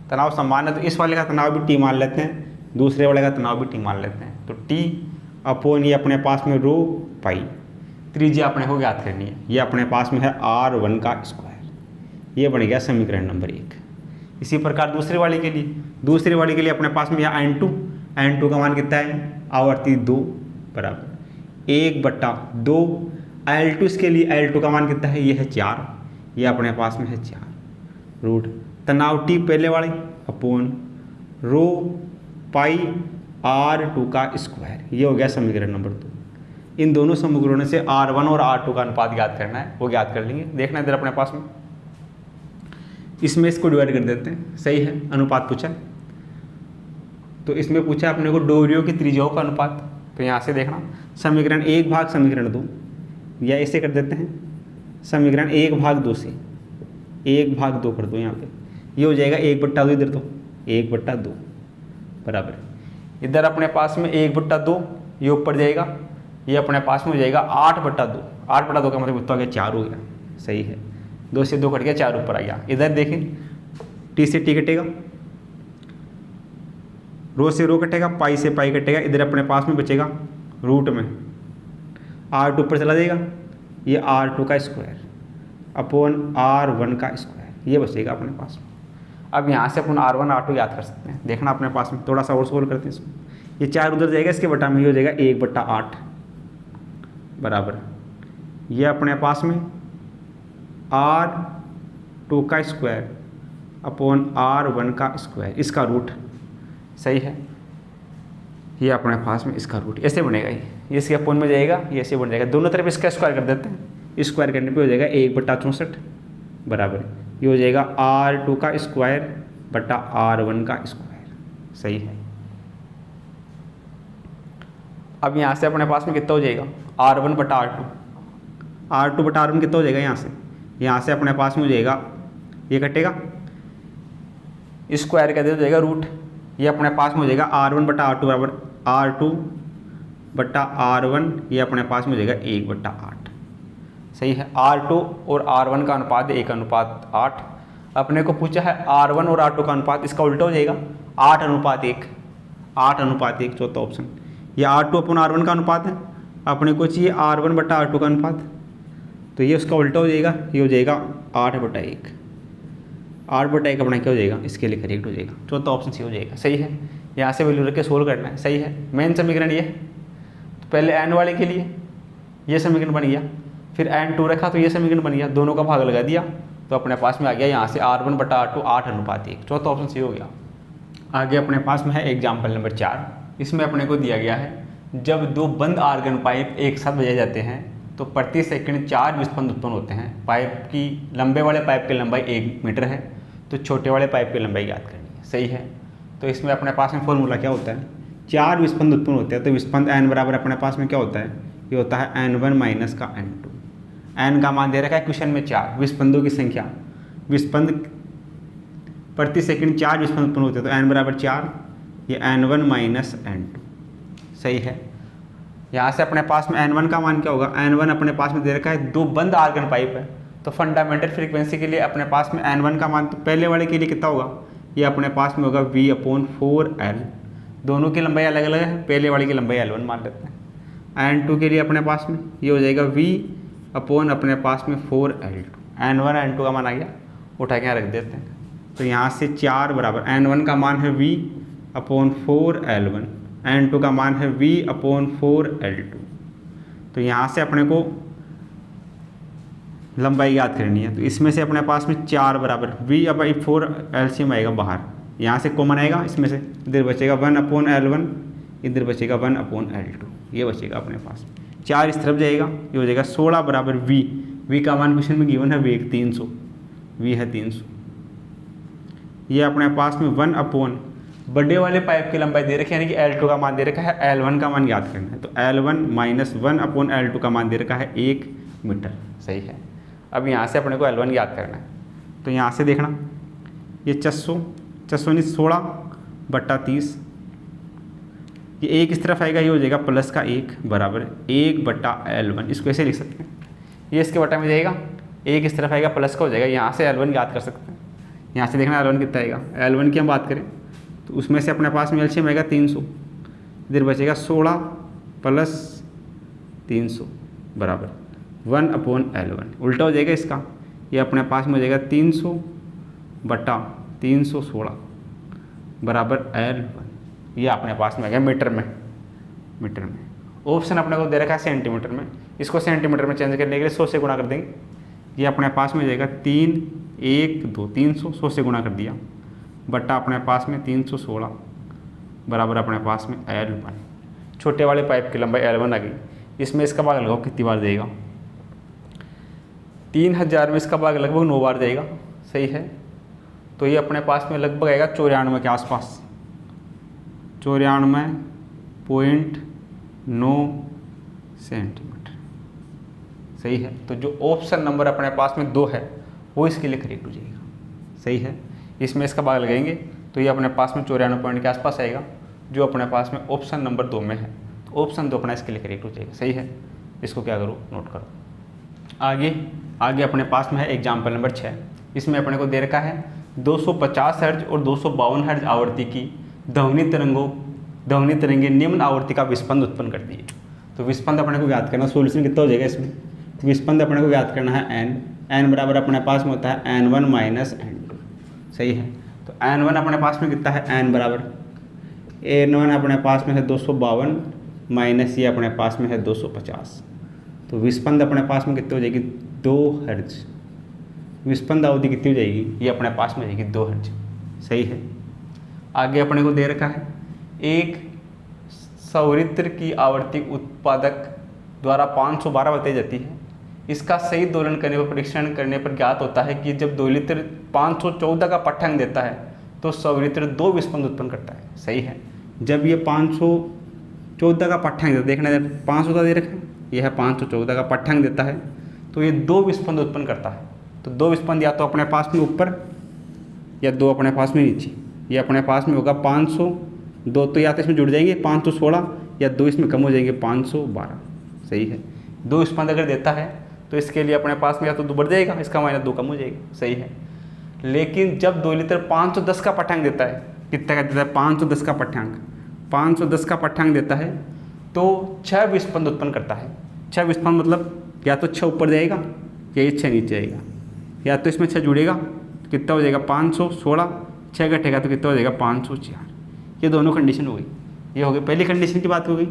तनाव समान है तो इस वाले का तनाव भी T मान लेते हैं, दूसरे वाले का तनाव भी T मान लेते हैं। तो T अपॉन ये अपने पास में रो पाई, त्रिज्या अपने को ज्ञात करनी है, ये अपने पास में है R1 का स्क्वायर। ये बन गया समीकरण नंबर 1। इसी प्रकार दूसरे वाले के लिए, दूसरे वाले के लिए अपने पास में यह n2 का मान कितना है, आवृत्ति 2 बराबर 1/2। L2 इसके लिए L2 का मान कितना है, ये है 4, ये अपने पास में है 4। रूट तनाव T पहले वाले अपॉन रो पाई R2 का स्क्वायर। ये हो गया समीकरण नंबर 2। इन दोनों समीकरणों से R1 और R2 का अनुपात ज्ञात करना है, वो ज्ञात कर लेंगे। देखना इधर अपने पास में, इसमें इसको डिवाइड कर देते हैं। सही है। अनुपात पूछा है तो इसमें पूछा अपने को डोरियों की त्रिज्याओं का अनुपात। तो यहाँ से देखना समीकरण 1 भाग समीकरण 2, या ऐसे कर देते हैं, समीकरण 1/2 से 1/2 कर दो यहाँ पे, ये हो जाएगा 1/2, इधर तो 1/2 बराबर, इधर अपने पास में 1/2, ये ऊपर जाएगा, ये अपने पास में हो जाएगा 8/2। 8/2 का मतलब उत्तर हो गया 4 हो गया। सही है। 2 से 2 कट गया, 4 ऊपर आ गया। इधर देखें T से T कटेगा, रो से रो कटेगा, पाई से पाई कटेगा, इधर अपने पास में बचेगा रूट में R2 ऊपर चला जाएगा, ये R2 का स्क्वायर अपॉन R1 का स्क्वायर, ये बचेगा अपने पास में। अब यहाँ से अपन R1 R2 याद कर सकते हैं। देखना अपने पास में, थोड़ा सा और सोल्व करते हैं इसको। ये 4 उधर जाएगा, इसके बटा में ये हो जाएगा 1/8 बराबर, ये अपने पास में R2 का स्क्वायर अपॉन R1 का स्क्वायर, इसका रूट। सही है। ये अपने पास में इसका रूट ऐसे बनेगा, ये इसके अपॉन में जाएगा, ये ऐसे बन जाएगा। दोनों तरफ इसका स्क्वायर कर देते हैं, स्क्वायर करने पे हो जाएगा 1/64 बराबर, ये हो जाएगा R2 का स्क्वायर बटा R1 का स्क्वायर। सही है। अब यहाँ से अपने पास में कितना हो जाएगा, R1 बटा R2, R2 बटा R1 कितना हो जाएगा, यहाँ से अपने पास में हो जाएगा, ये कटेगा, स्क्वायर का दे हो जाएगा रूट, ये अपने पास में हो जाएगा R1 बटा R2 बराबर R2 बटा R1, ये अपने पास में हो जाएगा 1/8। सही है। R2 और R1 का अनुपात 1:8। अपने को पूछा है R1 और R2 का अनुपात, इसका उल्टा हो जाएगा 8:1। 8:1 चौथा ऑप्शन। ये R2 अपन R1 का अनुपात है, अपने को चाहिए R1 बटा R2 का अनुपात, तो ये उसका उल्टा हो जाएगा, ये हो जाएगा 8/1। 8/1 अपना क्या हो जाएगा, इसके लिए करेक्ट हो जाएगा, चौथा ऑप्शन सी हो जाएगा। सही है। यहाँ से वैल्यू रख के सोल्व करना है। सही है। मेन समीकरण ये, तो पहले n वाले के लिए ये समीकरण बन गया, फिर n2 रखा तो ये समीकरण बन गया, दोनों का भाग लगा दिया तो अपने पास में आ गया यहाँ से R1 बटा R2 8:1, चौथा ऑप्शन सी हो गया। आगे अपने पास में है एग्जाम्पल नंबर 4। इसमें अपने को दिया गया है, जब 2 बंद आर्गन पाइप एक साथ बजाए जाते हैं तो प्रति सेकंड 4 विस्पंद उत्पन्न होते हैं। पाइप की लंबे वाले पाइप की लंबाई 1 मीटर है, तो छोटे वाले पाइप की लंबाई याद करनी है। सही है। तो इसमें अपने पास में फॉर्मूला क्या होता है, 4 विस्पंद उत्पन्न होते हैं, तो विस्पंद n बराबर अपने पास में क्या होता है, ये होता है n1 माइनस का n2। n का मान दे रखा है क्वेश्चन में 4, विस्पंदों की संख्या, विस्पंद प्रति सेकंड 4 विस्पंद उत्पन्न होते हैं, तो n बराबर 4, ये n1 माइनस n2। सही है। यहाँ से अपने पास में n1 का मान क्या होगा, n1 अपने पास में दे रखा है 2 बंद आर्गन पाइप है, तो फंडामेंटल फ्रीक्वेंसी के लिए अपने पास में n1 का मान, तो पहले वाले के लिए कितना होगा, ये अपने पास में होगा V/4L। दोनों की लंबाई अलग अलग है, पहले वाले की लंबाई L1 मान लेते हैं। n2 के लिए अपने पास में ये हो जाएगा V/ अपने पास में 4L2। n1 n2 का मान आ गया, उठा के यहाँ रख देते हैं। तो यहाँ से 4 बराबर, n1 का मान है V/4L1, n2 का मान है V/4L2। तो यहाँ से अपने को लंबाई याद करनी है, तो इसमें से अपने पास में 4 बराबर V/4 एलसीएम आएगा बाहर, यहाँ से कॉमन आएगा, इसमें से इधर बचेगा 1/L1, इधर बचेगा 1/L2, ये बचेगा अपने पास। 4 इस तरफ जाएगा, ये हो जाएगा 16 बराबर v। v का मान क्वेश्चन में गिवन है वेग 300, v है 300। ये अपने पास में 1/, बड़े वाले पाइप की लंबाई दे रखी है, यानी कि L2 का मान दे रखा है, L1 का मान याद करना है। तो L1 माइनस 1/L2 का मान दे रखा है 1 मीटर, सही है। अब यहाँ से अपने को L1 याद करना है, तो यहाँ से देखना, ये 400 16 बट्टा 30, ये 1 इस तरफ आएगा, ये हो जाएगा प्लस का 1 बराबर 1/L1। इसको ऐसे लिख सकते हैं, ये इसके बटा में जाएगा, 1 इस तरफ आएगा प्लस का हो जाएगा, यहाँ से L1 याद कर सकते हैं। यहाँ से देखना L1 कितना आएगा, L1 की हम बात करें तो उसमें से अपने पास में एलसीएम आएगा 300, इधर बचेगा 16 प्लस 300 बराबर 1/L1। उल्टा हो जाएगा इसका, ये अपने पास में हो जाएगा 300 बटा 316 बराबर L1। ये अपने पास में आ गया मीटर में। ऑप्शन अपने को दे रखा है सेंटीमीटर में, इसको सेंटीमीटर में चेंज करने के लिए 100 से गुणा कर देंगे। ये अपने पास में हो जाएगा 3 1 2 300, 100 से गुणा कर दिया बट्टा अपने पास में 316 बराबर अपने पास में L1। छोटे वाले पाइप की लंबाई L1 आ गई। इसमें इसका भाग लगाओ कितनी बार देगा, 3000 में इसका भाग लगभग 9 बार देगा, सही है। तो ये अपने पास में लगभग आएगा 94 के आसपास, 94.9 सेंटीमीटर, सही है। तो जो ऑप्शन नंबर अपने पास में 2 है वो इसके लिए करेक्ट हो जाएगा, सही है। इसमें इसका भाग लगाएंगे तो ये अपने पास में 94 पॉइंट के आसपास आएगा, जो अपने पास में ऑप्शन नंबर 2 में है। तो ऑप्शन 2 अपना इसके लिए करेक्ट हो जाएगा, सही है। इसको क्या करो, नोट करो। आगे अपने पास में है एग्जाम्पल नंबर 6। इसमें अपने को दे रखा है 250 हर्ट्ज और 252 हर्ट्ज आवृत्ति की ध्वनि तरंगे निम्न आवृत्ति का विस्पंद उत्पन्न करती है। तो विस्पंद अपने को याद करना, सोल्यूशन कितना हो जाएगा इसमें, विस्पंद अपने को याद करना है n बराबर अपने पास में होता है n1 माइनस n2, सही है। तो n1 अपने पास में कितना है, n बराबर n1 अपने पास में है 252 माइनस ये अपने पास में है 250। तो विस्पंद अपने पास में कितनी हो जाएगी, 2 हर्ट्ज। विस्पंद अवधि कितनी हो जाएगी, ये अपने पास में जाएगी 2 हर्ट्ज, सही है। आगे अपने को दे रखा है एक संवृत्त की आवर्ती उत्पादक द्वारा 512 बताई जाती है। इसका सही दोलन करने पर परीक्षण करने पर ज्ञात होता है कि जब दोलित्र 514 का पट्टांक देता है तो संवृत्त 2 विस्पंद उत्पन्न करता है, सही है। जब ये 514 का पट्टांक देखना, 500 दे रखा है, यह है 514 का पट्टांक देता है तो ये 2 विस्पंद उत्पन्न करता है। तो 2 विस्पंद या तो अपने पास में ऊपर या 2 अपने पास में नीचे। ये अपने पास में होगा 500, 2 तो या तो इसमें जुड़ जाएंगे 516 या 2 इसमें कम हो जाएंगे 512, सही है। 2 विस्पंद अगर देता है तो इसके लिए अपने पास में या तो 2 बढ़ जाएगा, इसका माइनस 2 कम हो जाएगा, सही है। लेकिन जब दोलित्र 510 का पट्टांक देता है, कितना का देता है, 510 का पट्टांक, 510 का पट्टांक देता है तो 6 विस्पंद उत्पन्न करता है। 6 विस्पंद मतलब या तो 6 ऊपर जाएगा या ये 6 नीचे जाएगा, या तो इसमें 6 जुड़ेगा तो कितना हो जाएगा 516, 6 घटेगा तो कितना हो जाएगा 504। ये दोनों कंडीशन हो गई। ये हो गई पहली कंडीशन की बात हो गई,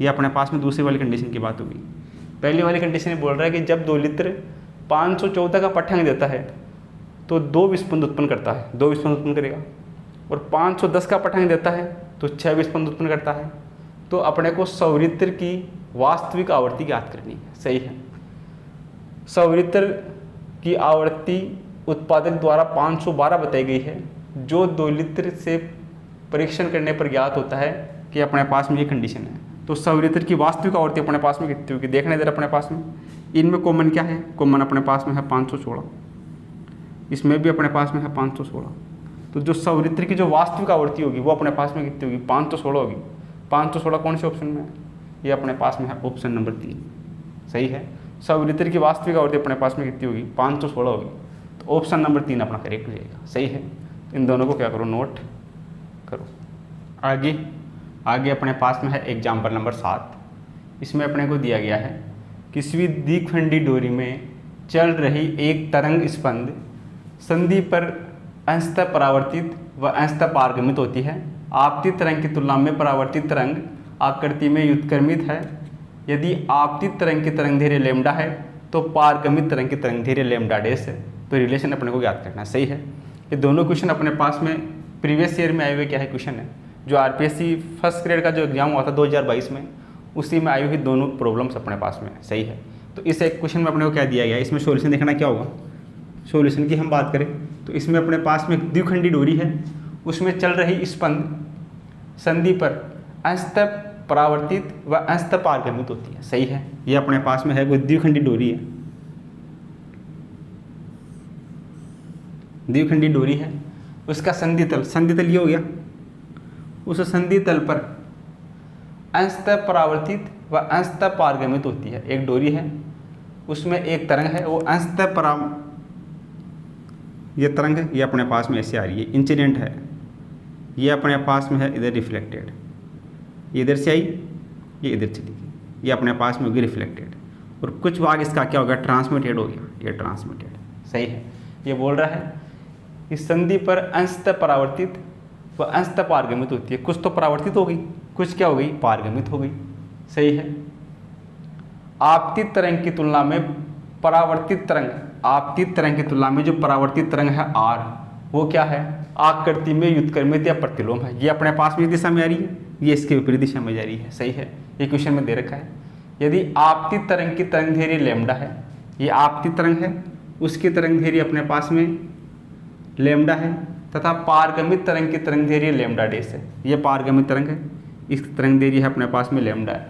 ये अपने पास में दूसरी वाली कंडीशन की बात हो गई। पहली वाली कंडीशन ये बोल रहा है कि जब दोलित्र 514 का पट्टांक देता है तो 2 विस्पंद उत्पन्न करता है, 2 विस्पंद उत्पन्न करेगा। और 510 का पट्टांक देता है तो 6 विस्पंद उत्पन्न करता है। तो अपने को संवृत्त की वास्तविक आवृत्ति ज्ञात करनी है, सही है। संवृत्त की आवृत्ति उत्पादक द्वारा 512 बताई गई है, जो दोलित्र से परीक्षण करने पर ज्ञात होता है कि अपने पास में ये कंडीशन है। तो संवृत्त की वास्तविक आवृत्ति अपने पास में कितनी होगी, देखने इधर अपने पास में इनमें कॉमन क्या है, कॉमन अपने पास में है 516, इसमें भी अपने पास में है 516। तो जो संवृत्त की जो वास्तविक आवृत्ति होगी वो अपने पास में कितनी होगी, 516 होगी। 516 कौन से ऑप्शन में है, ये अपने पास में है ऑप्शन नंबर 3, सही है। संवृत्त की वास्तविक आवृत्ति अपने पास में कितनी होगी, 516 होगी। तो ऑप्शन नंबर 3 अपना करेक्ट हो जाएगा, सही है। इन दोनों को क्या करो, नोट करो। आगे अपने पास में है एग्जाम्पल नंबर 7। इसमें अपने को दिया गया है किसी द्विखंडी डोरी में चल रही एक तरंग स्पंद संधि पर अंशतः परावर्तित व अंशतः पारगमित होती है। आपतित तरंग की तुलना में परावर्तित तरंग आकृति में व्युत्क्रमित है। यदि आपतित तरंग की तरंग धैर्य लैम्डा है तो पारगमित तरंग की तरंग धैर्य लैम्डा डैश है। तो रिलेशन अपने को याद करना, सही है। ये दोनों क्वेश्चन अपने पास में प्रीवियस ईयर में आए हुए क्या है क्वेश्चन है, जो आरपीएससी फर्स्ट ग्रेड का जो एग्जाम हुआ था 2022 में, उसी में आई हुई दोनों प्रॉब्लम्स अपने पास में, सही है। तो इस एक क्वेश्चन में अपने को क्या दिया गया, इसमें सॉल्यूशन देखना क्या होगा। सॉल्यूशन की हम बात करें तो इसमें अपने पास में एक द्विखंडी डोरी है, उसमें चल रही स्पंद संधि पर अंशतः परावर्तित व अंशतः पारगमित होती है, सही है। ये अपने पास में है, कोई द्विखंडी डोरी है, द्विखंडी डोरी है, उसका संधितल ये हो गया, उस संधितल पर अंशतः परावर्तित व अंशतः पारगमित होती है। एक डोरी है, उसमें एक तरंग है, वो अंशतः ये तरंग है, ये अपने पास में ऐसे आ रही है, इंसिडेंट है, ये अपने पास में है इधर रिफ्लेक्टेड, ये इधर से आई, ये इधर चली गई, ये अपने पास में होगी रिफ्लेक्टेड, और कुछ भाग इसका क्या हो गया, ट्रांसमिटेड हो गया, ये ट्रांसमिटेड, सही है। ये बोल रहा है इस संधि पर अंशतः परावर्तित व अंशतः पारगमित होती है। कुछ तो परावर्तित हो गई, कुछ क्या हो गई, पारगमित हो गई, सही है। आपतित तरंग की तुलना में परावर्तित तरंग, आपतित तरंग की तुलना में जो परावर्तित तरंग है आर, वो क्या है, आकृति में व्युत्क्रमित या प्रतिलोम है। ये अपने पास में दिशा में आ रही है, ये इसके विपरीत दिशा में जा रही है, सही है। ये क्वेश्चन में दे रखा है, यदि आपतित तरंग की तरंग दैर्घ्य लैम्डा है, ये आपतित तरंग है, उसकी तरंग दैर्घ्य अपने पास में लैम्डा है, तथा पारगमित तरंग की तरंग दैर्घ्य लैम्डा डैश है। ये पारगमित तरंग है, इसकी तरंग दैर्घ्य है अपने पास में लैम्डा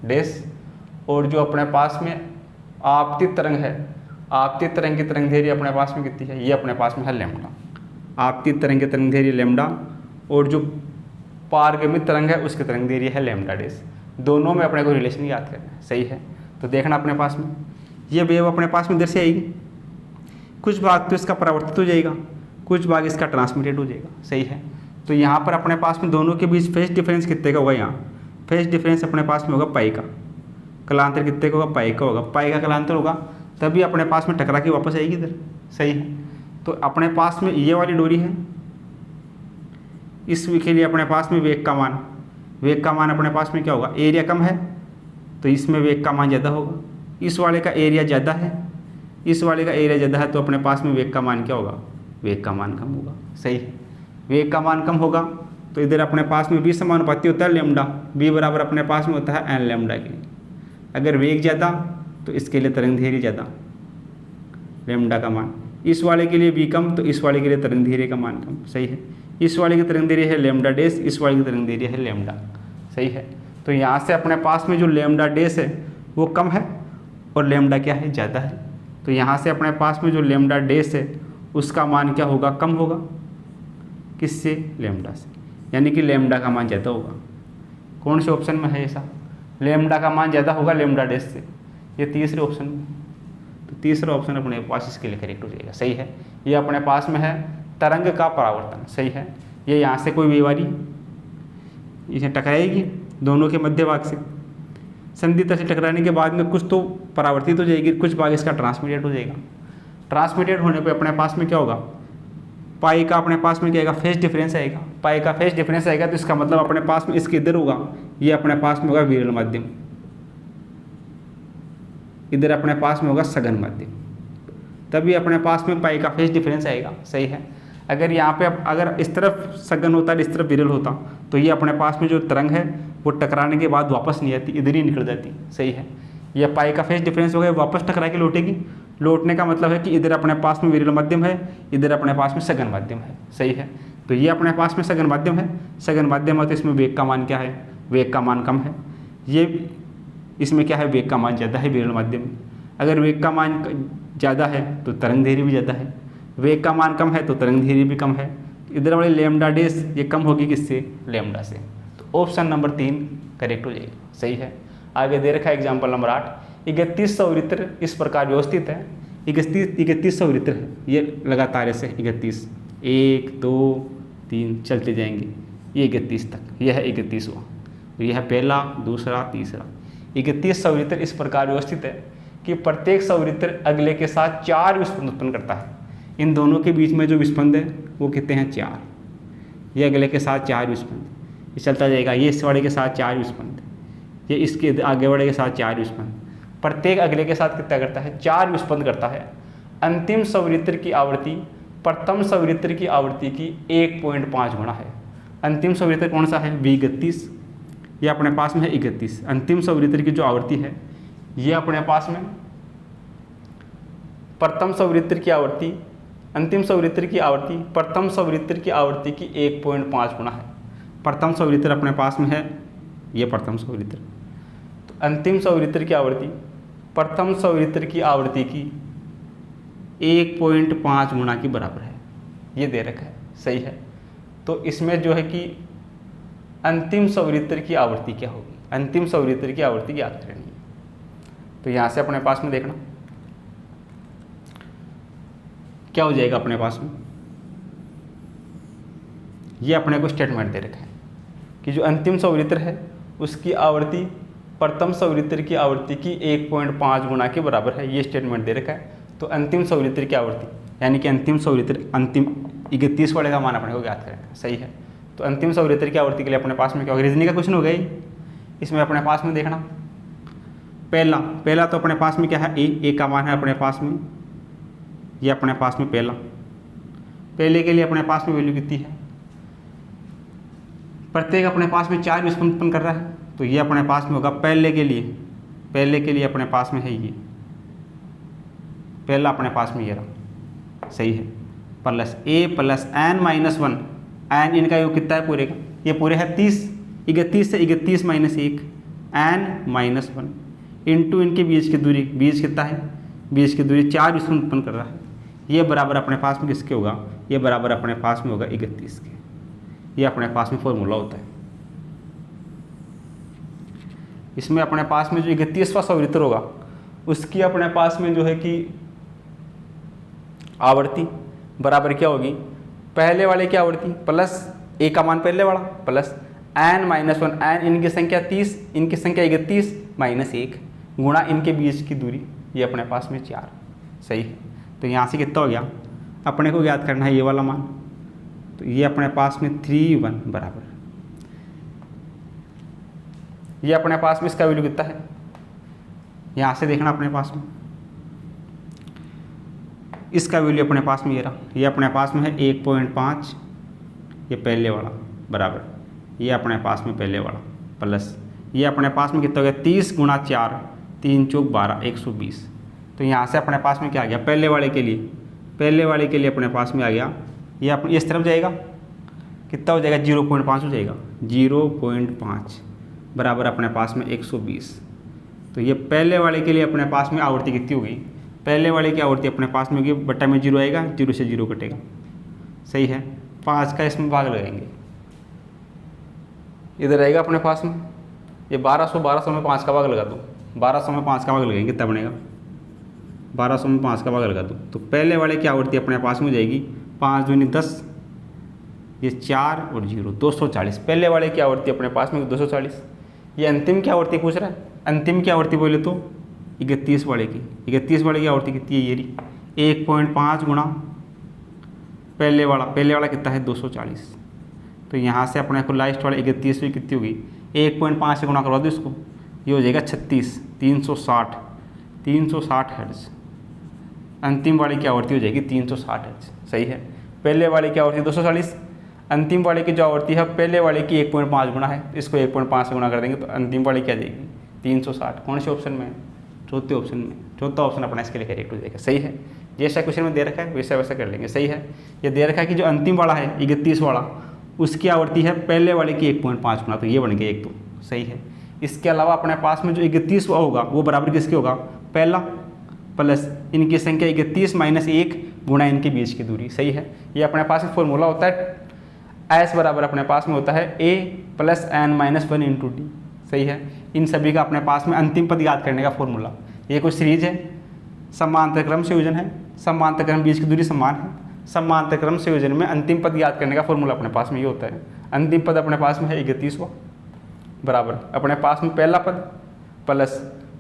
डैश, और जो अपने पास में आपतित तरंग है, आपतित तरंग की तरंग दैर्घ्य अपने पास में कितनी है, ये अपने पास में है लैम्डा। आपतित तरंग की तरंग दैर्घ्य लैम्डा, और जो पारगमित तरंग है उसकी तरंग दैर्घ्य है लैम्डा डैश। दोनों में अपने को रिलेशन याद करना है, सही है। तो देखना अपने पास में ये वेव अपने पास में इधर से आएगी, कुछ भाग तो इसका परावर्तित हो जाएगा, कुछ भाग इसका ट्रांसमिटेड हो जाएगा, सही है। तो यहाँ पर अपने पास में दोनों के बीच फेज डिफरेंस कितने का होगा, यहाँ फेज डिफरेंस अपने पास में होगा पाई का, कलांतर कितने का होगा, पाई का होगा, पाई का कलांतर होगा, तभी अपने पास में टकरा के वापस आएगी इधर, सही है। तो अपने पास में ये वाली डोरी है, इसके लिए अपने पास में वेग का मान अपने पास में क्या होगा, एरिया कम है तो इसमें वेग का मान ज़्यादा होगा, इस वाले का एरिया ज़्यादा है, इस वाले का एरिया ज़्यादा है, तो अपने पास में वेग का मान क्या होगा, वेग का मान कम होगा, सही है। वेग का मान कम होगा तो इधर अपने पास में बी समानुपाती होता है लैम्डा, बी बराबर अपने पास में होता है एन लैम्डा के लिए। अगर वेग ज़्यादा तो इसके लिए तरंग दैर्घ्य ज़्यादा, लैम्डा का मान, इस वाले के लिए बी कम तो इस वाले के लिए तरंग दैर्घ्य का मान कम, सही है। इस वाले की तरंग दैर्घ्य है लैम्डा डैश, इस वाले की तरंग दैर्घ्य है लैम्डा, सही है। तो यहाँ से अपने पास में जो लैम्डा डैश है वो कम है और लैम्डा क्या है, ज़्यादा है। तो यहाँ से अपने पास में जो लैम्डा डैश है उसका मान क्या होगा, कम होगा, किससे, लैम्डा से, यानी कि लैम्डा का मान ज़्यादा होगा। कौन से ऑप्शन में है ऐसा, लैम्डा का मान ज़्यादा होगा लैम्डा डैश से, ये तीसरे ऑप्शन में। तो तीसरा ऑप्शन अपने पास इसके लिए करेक्ट हो जाएगा, सही है। ये अपने पास में है तरंग का परावर्तन, सही है। ये यहाँ से कोई वेव आ रही, इसे टकराएगी दोनों के मध्य भाग से, संधि तल से टकराने के बाद में कुछ तो परावर्तित हो जाएगी, कुछ भाग इसका ट्रांसमिटेड हो जाएगा। ट्रांसमिटेड होने पे अपने पास में क्या होगा, पाई का अपने पास में क्या आएगा, फेज डिफरेंस आएगा। पाई का फेज डिफरेंस आएगा तो इसका मतलब अपने पास में इसके इधर होगा, ये अपने पास में होगा विरल माध्यम, इधर अपने पास में होगा सघन माध्यम, तभी अपने पास में पाई का फेज डिफरेंस आएगा, सही है। अगर यहाँ पे अगर इस तरफ सघन होता इस तरफ विरल होता तो ये अपने पास में जो तरंग है वो टकराने के बाद वापस नहीं आती, इधर ही निकल जाती, सही है। ये पाई का फेज डिफरेंस हो गया, वापस टकरा के लौटेगी। लौटने का मतलब है कि इधर अपने पास में विरल माध्यम है, इधर अपने पास में सघन माध्यम है, सही है। तो ये अपने पास में सघन माध्यम है, सघन माध्यम है तो इसमें वेग का मान क्या है, वेग का मान कम है। ये इसमें क्या है, वेग का मान ज़्यादा है विरल माध्यम में। अगर वेग का मान ज़्यादा है तो तरंग दैर्घ्य भी ज़्यादा है, वेग का मान कम है तो तरंग दैर्घ्य भी कम है। इधर वाले लैम्डा डैश ये कम होगी किससे, लैम्डा से। तो ऑप्शन नंबर 3 करेक्ट हो जाएगा, सही है। आगे दे रखा है एग्जाम्पल नंबर 8, 31 संवृत्त इस प्रकार व्यवस्थित है, 31 संवृत्त है, ये लगातार ऐसे 31 1 2 3 चलते जाएंगे, ये 31 तक, यह है 31वां, यह है पहला, दूसरा, तीसरा। 31 संवृत्त इस प्रकार व्यवस्थित है कि प्रत्येक संवृत्त अगले के साथ 4 विस्पंद उत्पन्न करता है। इन दोनों के बीच में जो विस्पंद है वो कितने हैं, 4। ये अगले के साथ 4 विस्पंद, ये चलता जाएगा, ये इस वाले के साथ 4 विस्पंद, ये इसके आगे वाले के साथ 4 विस्पंद, प्रत्येक अगले के साथ कितना करता है, 4 विस्पंद करता है। अंतिम संवृत्त की आवृत्ति प्रथम संवृत्त की आवृत्ति की 1.5 गुना है। अंतिम सौवित्र कौन सा है, V31, ये अपने पास में है 31। अंतिम सौवित्र की जो आवृत्ति है ये अपने पास में प्रथम सौवित्र की आवृत्ति, अंतिम सौवित्र की आवृत्ति प्रथम सौवित्र की आवृत्ति की 1.5 गुना है। प्रथम सौवित्र अपने पास में है, ये प्रथम सौवित्र, तो अंतिम सौवित्र की आवृत्ति प्रथम सौवित्र की आवृत्ति की 1.5 गुना के बराबर है, ये दे रखा है, सही है। तो इसमें जो है कि अंतिम सौवित्र की आवृत्ति क्या होगी, अंतिम सौवित्र की आवृत्ति ज्ञात करनी है। तो यहाँ से अपने पास में देखना क्या हो जाएगा अपने पास में, ये अपने को स्टेटमेंट दे रखा है कि जो अंतिम सौवित्र है उसकी आवृत्ति प्रथम सौवित्र की आवृत्ति की 1.5 गुना के बराबर है, ये स्टेटमेंट दे रखा है। तो अंतिम सौवित्र की आवृत्ति यानी कि अंतिम सौवित्र अंतिम 31 वाले का मान अपने को ज्ञात करना है, सही है। तो अंतिम सौवित्र की आवृत्ति के लिए अपने पास में क्या होगा, रीजनिंग का क्वेश्चन हो गया ही। इसमें अपने पास में देखना पहला तो अपने पास में क्या है, ए का मान है अपने पास में, ये अपने पास में पहले के लिए अपने पास में वैल्यू कितनी है, प्रत्येक अपने पास में 4 व्युत्पन्न उत्पन्न कर रहा है, तो ये अपने पास में होगा पहले के लिए अपने पास में है ये पहला अपने पास में ये रहा, सही है, प्लस ए प्लस एन माइनस 1, एन इनका योग कितना है पूरे का, ये पूरे है 30, 31 से 31 माइनस 1 एन माइनस 1 इंटू इनके बीच की दूरी, बीच कितना है, बीच की दूरी 4 व्युत्पन्न उत्पन्न कर रहा है, ये बराबर अपने पास में किसके होगा, ये बराबर अपने पास में होगा 31 के, ये अपने पास में फॉर्मूला होता है। इसमें अपने पास में जो 31वां सौवित्र होगा उसकी अपने पास में जो है कि आवृत्ति बराबर क्या होगी, पहले वाले की आवृत्ति प्लस ए का मान पहले वाला प्लस एन माइनस 1, एन इनकी संख्या 30, इनकी संख्या 31 माइनस 1 गुणा इनके बीच की दूरी, ये अपने पास में 4, सही है। तो यहाँ से कितना हो गया, अपने को याद करना है ये वाला मान, तो ये अपने पास में 31 बराबर, ये अपने पास में इसका वैल्यू कितना है, यहाँ से देखना अपने पास में इसका वैल्यू अपने पास में ये रहा, ये अपने पास में है 1.5, ये पहले वाला बराबर, ये अपने पास में पहले वाला प्लस ये अपने पास में कितना हो गया 30 गुणा 4, 3 चौक 12, 120। तो यहाँ से अपने पास में क्या आ गया, पहले वाले के लिए अपने पास में आ गया, ये अपने इस तरफ जाएगा, कितना हो जाएगा 0.5 हो जाएगा, 0.5 बराबर अपने पास में 120। तो ये पहले वाले के लिए अपने पास में आवृत्ति कितनी होगी, पहले वाले की आवृत्ति अपने पास में होगी, बट्टा में 0 आएगा, 0 से 0 कटेगा, सही है। 5 का इसमें भाग लगाएंगे, इधर आएगा अपने पास में ये 1200 में 5 का भाग लगा दो, 1200 में 5 का भाग लगाएंगे कितना बनेगा, 1200 में 5 का भाग लगा दो, तो पहले वाले की आवृत्ति अपने पास में हो जाएगी 5 दूनी 10, ये 4 और 0 240, पहले वाले की आवृत्ति अपने पास में 240। ये अंतिम की आवृत्ति पूछ रहा है, अंतिम की आवृत्ति बोले तो 31 वाले की आवृत्ति कितनी है, ये रही 1.5 गुणा पहले वाला कितना है 240। तो यहाँ से अपने को लास्ट वाला 31 भी कितनी होगी, 1.5 से गुणा करवा दो इसको, ये हो जाएगा 36, 360 हर्ट्ज। अंतिम वाले की आवृत्ति हो जाएगी 360 हर्ट्ज, सही है। पहले वाले की आवृत्ति 240, अंतिम वाले की जो आवृत्ति है पहले वाले की 1.5 गुना है, इसको 1.5 से गुणा कर देंगे तो अंतिम वाली क्या जाएगी 360। कौन से ऑप्शन में है, चौथे ऑप्शन में, चौथा ऑप्शन अपना इसके लिए करेक्ट हो जाएगा, सही है। जैसा क्वेश्चन में दे रखा है वैसा कर लेंगे, सही है। ये दे रखा है कि जो अंतिम वाला है 31 वाला उसकी आवृत्ति है पहले वाले की 1.5 गुना, तो ये बन गया एक, तो सही है। इसके अलावा अपने पास में जो 31 होगा वो बराबर किसके होगा, पहला प्लस इनकी संख्या 31 माइनस 1 गुणा इनके बीच की दूरी, सही है। ये अपने पास में फॉर्मूला होता है एस बराबर अपने पास में होता है A plus N minus 1 into D, सही है। इन सभी का अपने पास में अंतिम पद याद करने का फॉर्मूला, ये कोई सीरीज है, समांतर क्रम संयोजन है, समांतर क्रम बीच की दूरी समान है, समांतर क्रम संयोजन में अंतिम पद याद करने का फॉर्मूला अपने पास में ये होता है। अंतिम पद अपने पास में है 31वां बराबर अपने पास में पहला पद प्लस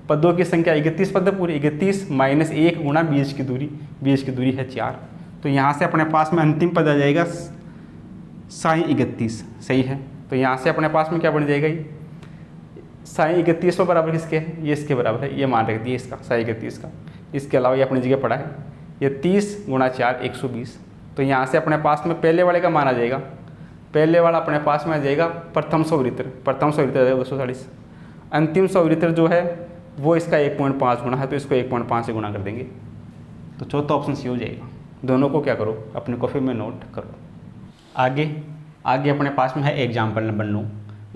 पदों की संख्या 31 पद पूरी 31 माइनस 1 गुणा बीच की दूरी है 4। तो यहाँ से अपने पास में अंतिम पद आ जाएगा साई 31, सही है। तो यहाँ से अपने पास में क्या बन जाएगा, ये साई 31 बराबर किसके है, ये इसके बराबर है, ये मान रख दिए इसका साई 31 का। इसके अलावा ये अपनी जगह पड़ा है, ये 30 गुणा 4 120। तो यहाँ से अपने पास में पहले वाले का मान आ जाएगा पहले वाला अपने पास में आ जाएगा प्रथम सौरित्र, प्रथम सौरित्र आ जाएगा 240। अंतिम सौरित्र जो है वो इसका 1.5 गुना है, तो इसको 1.5 से गुना कर देंगे, तो चौथा ऑप्शन सी हो जाएगा। दोनों को क्या करो, अपने कॉपी में नोट करो। आगे अपने पास में है एग्जाम्पल नंबर 9।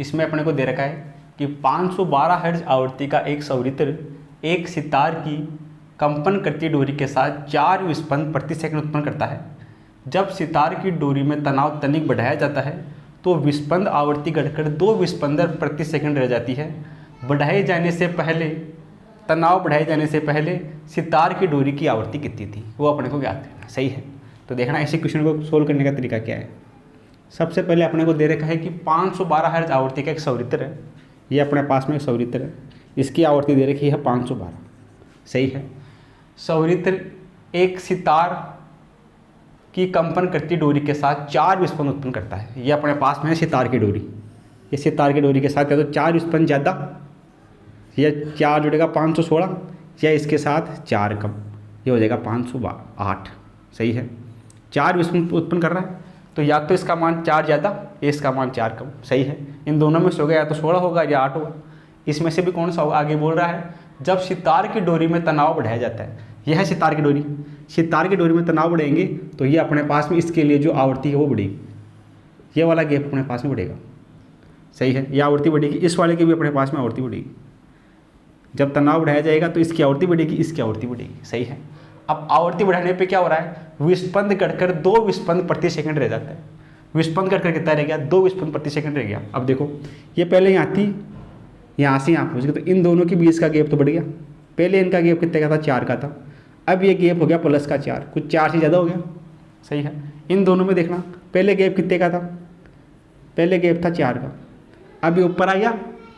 इसमें अपने को दे रखा है कि 512 हर्ट्ज आवृत्ति का एक सौरित्र एक सितार की कंपन करती डोरी के साथ 4 विस्पंद प्रति सेकंड उत्पन्न करता है। जब सितार की डोरी में तनाव तनिक बढ़ाया जाता है तो विस्पंद आवृत्ति घटकर 2 विस्पंदन प्रति सेकंड रह जाती है। तनाव बढ़ाए जाने से पहले सितार की डोरी की आवृत्ति कितनी थी, वो अपने को ज्ञात करना। सही है, तो देखना ऐसे क्वेश्चन को सोल्व करने का तरीका क्या है। सबसे पहले अपने को दे रखा है कि 512 हर्ट्ज आवृत्ति का एक सौरित्र है, ये अपने पास में एक सौरित्र है, इसकी आवृत्ति दे रखी है 512। सही है, सौरित्र एक सितार की कंपन करती डोरी के साथ 4 विस्पंद उत्पन्न करता है। ये अपने पास में है सितार की डोरी, ये सितार की डोरी के साथ या तो 4 विस्पंद ज़्यादा या 4 जुड़ेगा 516 या इसके साथ 4 कम, ये हो जाएगा 508। सही है, 4 विस्पंद उत्पन्न कर रहा है, तो या तो इसका मान 4 ज़्यादा या इसका मान 4 कम। सही है, इन दोनों में से होगा या तो 16 होगा या 8 होगा, इसमें से भी कौन सा होगा। आगे बोल रहा है जब सितार की डोरी में तनाव बढ़ाया जाता है, यह है सितार की डोरी, सितार की डोरी में तनाव बढ़ेंगे तो ये अपने पास में इसके लिए जो आवृत्ति है वो बढ़ेगी, ये वाला गैप अपने पास में बढ़ेगा। सही है, यह आवृत्ति बढ़ेगी, इस वाले की भी अपने पास में आवृत्ति बढ़ेगी। जब तनाव बढ़ाया जाएगा तो इसकी आवृत्ति बढ़ेगी, इसकी आवृत्ति बढ़ेगी। सही है, अब आवृत्ति बढ़ाने पे क्या हो रहा है, विस्पंद घटकर 2 विस्पंद प्रति सेकंड रह जाता है। विस्पंद घटकर कितना रह गया, 2 विस्पंद प्रति सेकंड रह गया। अब देखो ये पहले यहाँ थी, यहाँ से यहाँ पहुँच गई, तो इन दोनों के बीच का गैप तो बढ़ गया। पहले इनका गैप कितने का था, 4 का था, अब ये गैप हो गया प्लस का 4, कुछ 4 से ज़्यादा हो गया। सही है, इन दोनों में देखना पहले गैप कितने का था, पहले गैप था 4 का, अब ये ऊपर आ गया,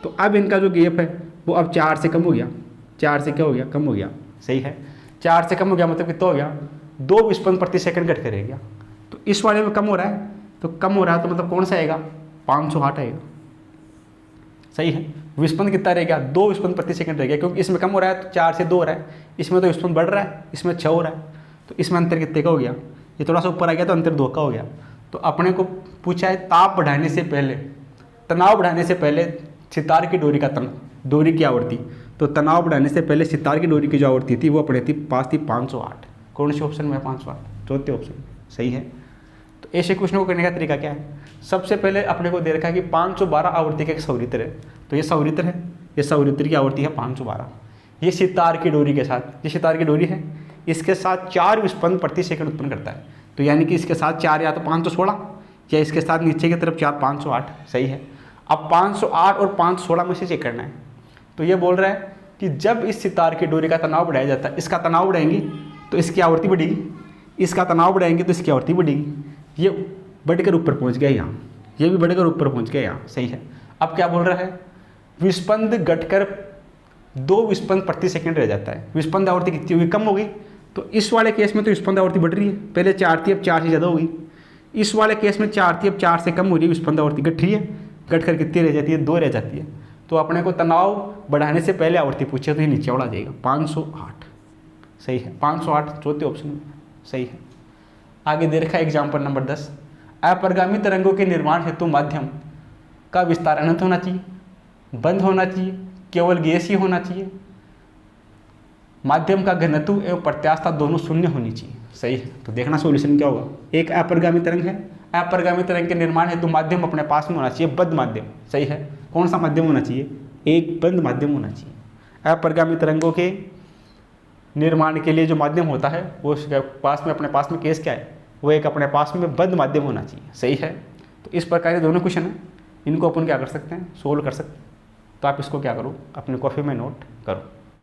तो अब इनका जो गैप है वो अब 4 से कम हो गया। 4 से क्या हो गया, कम हो गया। सही है, 4 से कम हो गया मतलब कितना हो गया, 2 विस्पंद प्रति सेकंड घट कर रह गया। तो इस वाले में कम हो रहा है, तो कम हो रहा है तो मतलब कौन सा आएगा, 508 आएगा। सही है, विस्पंद कितना रह गया, 2 विस्पंद प्रति सेकंड रह गया, क्योंकि इसमें कम हो रहा है तो 4 से 2 हो रहा है, इसमें तो विस्पंद बढ़ रहा है, इसमें 6 हो रहा है, तो इसमें अंतर कितने का हो गया, ये थोड़ा सा ऊपर आ गया तो अंतर 2 का हो गया। तो अपने को पूछा है ताप बढ़ाने से पहले, तनाव बढ़ाने से पहले सितार की डोरी का डोरी की आवृत्ति, तो तनाव बढ़ाने से पहले सितार की डोरी की जो आवृत्ति थी वो अपने पास थी 508। कौन से ऑप्शन में, 508, चौथे ऑप्शन। सही है, तो ऐसे क्वेश्चन को करने का तरीका क्या है, सबसे पहले अपने को दे रखा है कि 512 आवृत्ति का एक सौरित्र है, तो ये सौरित्र है, ये सौरित्र की आवृत्ति है 512। ये सितार की डोरी के साथ, ये सितार की डोरी है, इसके साथ 4 विस्पंद प्रति सेकंड उत्पन्न करता है, तो यानी कि इसके साथ 4 या तो 516 या इसके साथ नीचे की तरफ 4, 508। सही है, अब 508 और 516 में से चेक करना है, तो ये बोल रहा है कि जब इस सितार की डोरी का तनाव बढ़ाया जाता है, इसका तनाव बढ़ाएंगे तो इसकी आवृत्ति बढ़ेगी, इसका तनाव बढ़ाएंगे तो इसकी आवृत्ति बढ़ेगी। ये बढ़कर ऊपर पहुंच गया यहाँ, ये भी बढ़कर ऊपर पहुंच गया यहाँ। सही है, अब क्या बोल रहा है, विस्पंद घटकर 2 विस्पंद प्रति सेकंड रह जाता है। विस्पंद आवृत्ति कितनी होगी, कम हो गई, तो इस वाले केस में तो विस्पंद आवृत्ति बढ़ रही है, पहले 4 थी अब 4 से ज़्यादा हो गई। इस वाले केस में 4 थी अब 4 से कम हो रही है, विस्पंद आवृत्ति घट रही है, घटकर कितनी रह जाती है, 2 रह जाती है। तो अपने को तनाव बढ़ाने से पहले आवृत्ति पूछे तो ये नीचे वाला जाएगा 508। सही है, 508 चौथे ऑप्शन में। सही है, आगे दे रखा है एग्जाम्पल नंबर 10। अपरिगामी तरंगों के निर्माण हेतु माध्यम का विस्तार अनंत होना चाहिए, बंद होना चाहिए, केवल गैसीय होना चाहिए, माध्यम का घनत्व एवं प्रत्यास्थता दोनों शून्य होनी चाहिए। सही है, तो देखना सॉल्यूशन क्या होगा। एक अपरिगामी तरंग है, अपरिगामी तरंग के निर्माण हेतु माध्यम अपने पास में होना चाहिए बद्ध माध्यम। सही है, कौन सा माध्यम होना चाहिए, एक बंद माध्यम होना चाहिए। अपरिगामी तरंगों के निर्माण के लिए जो माध्यम होता है वो उसके पास में, अपने पास में केस क्या है, वो एक अपने पास में बंद माध्यम होना चाहिए। सही है, तो इस प्रकार के दोनों क्वेश्चन हैं, इनको अपन क्या कर सकते हैं, सोल्व कर सकते हैं। तो आप इसको क्या करो, अपनी कॉपी में नोट करो।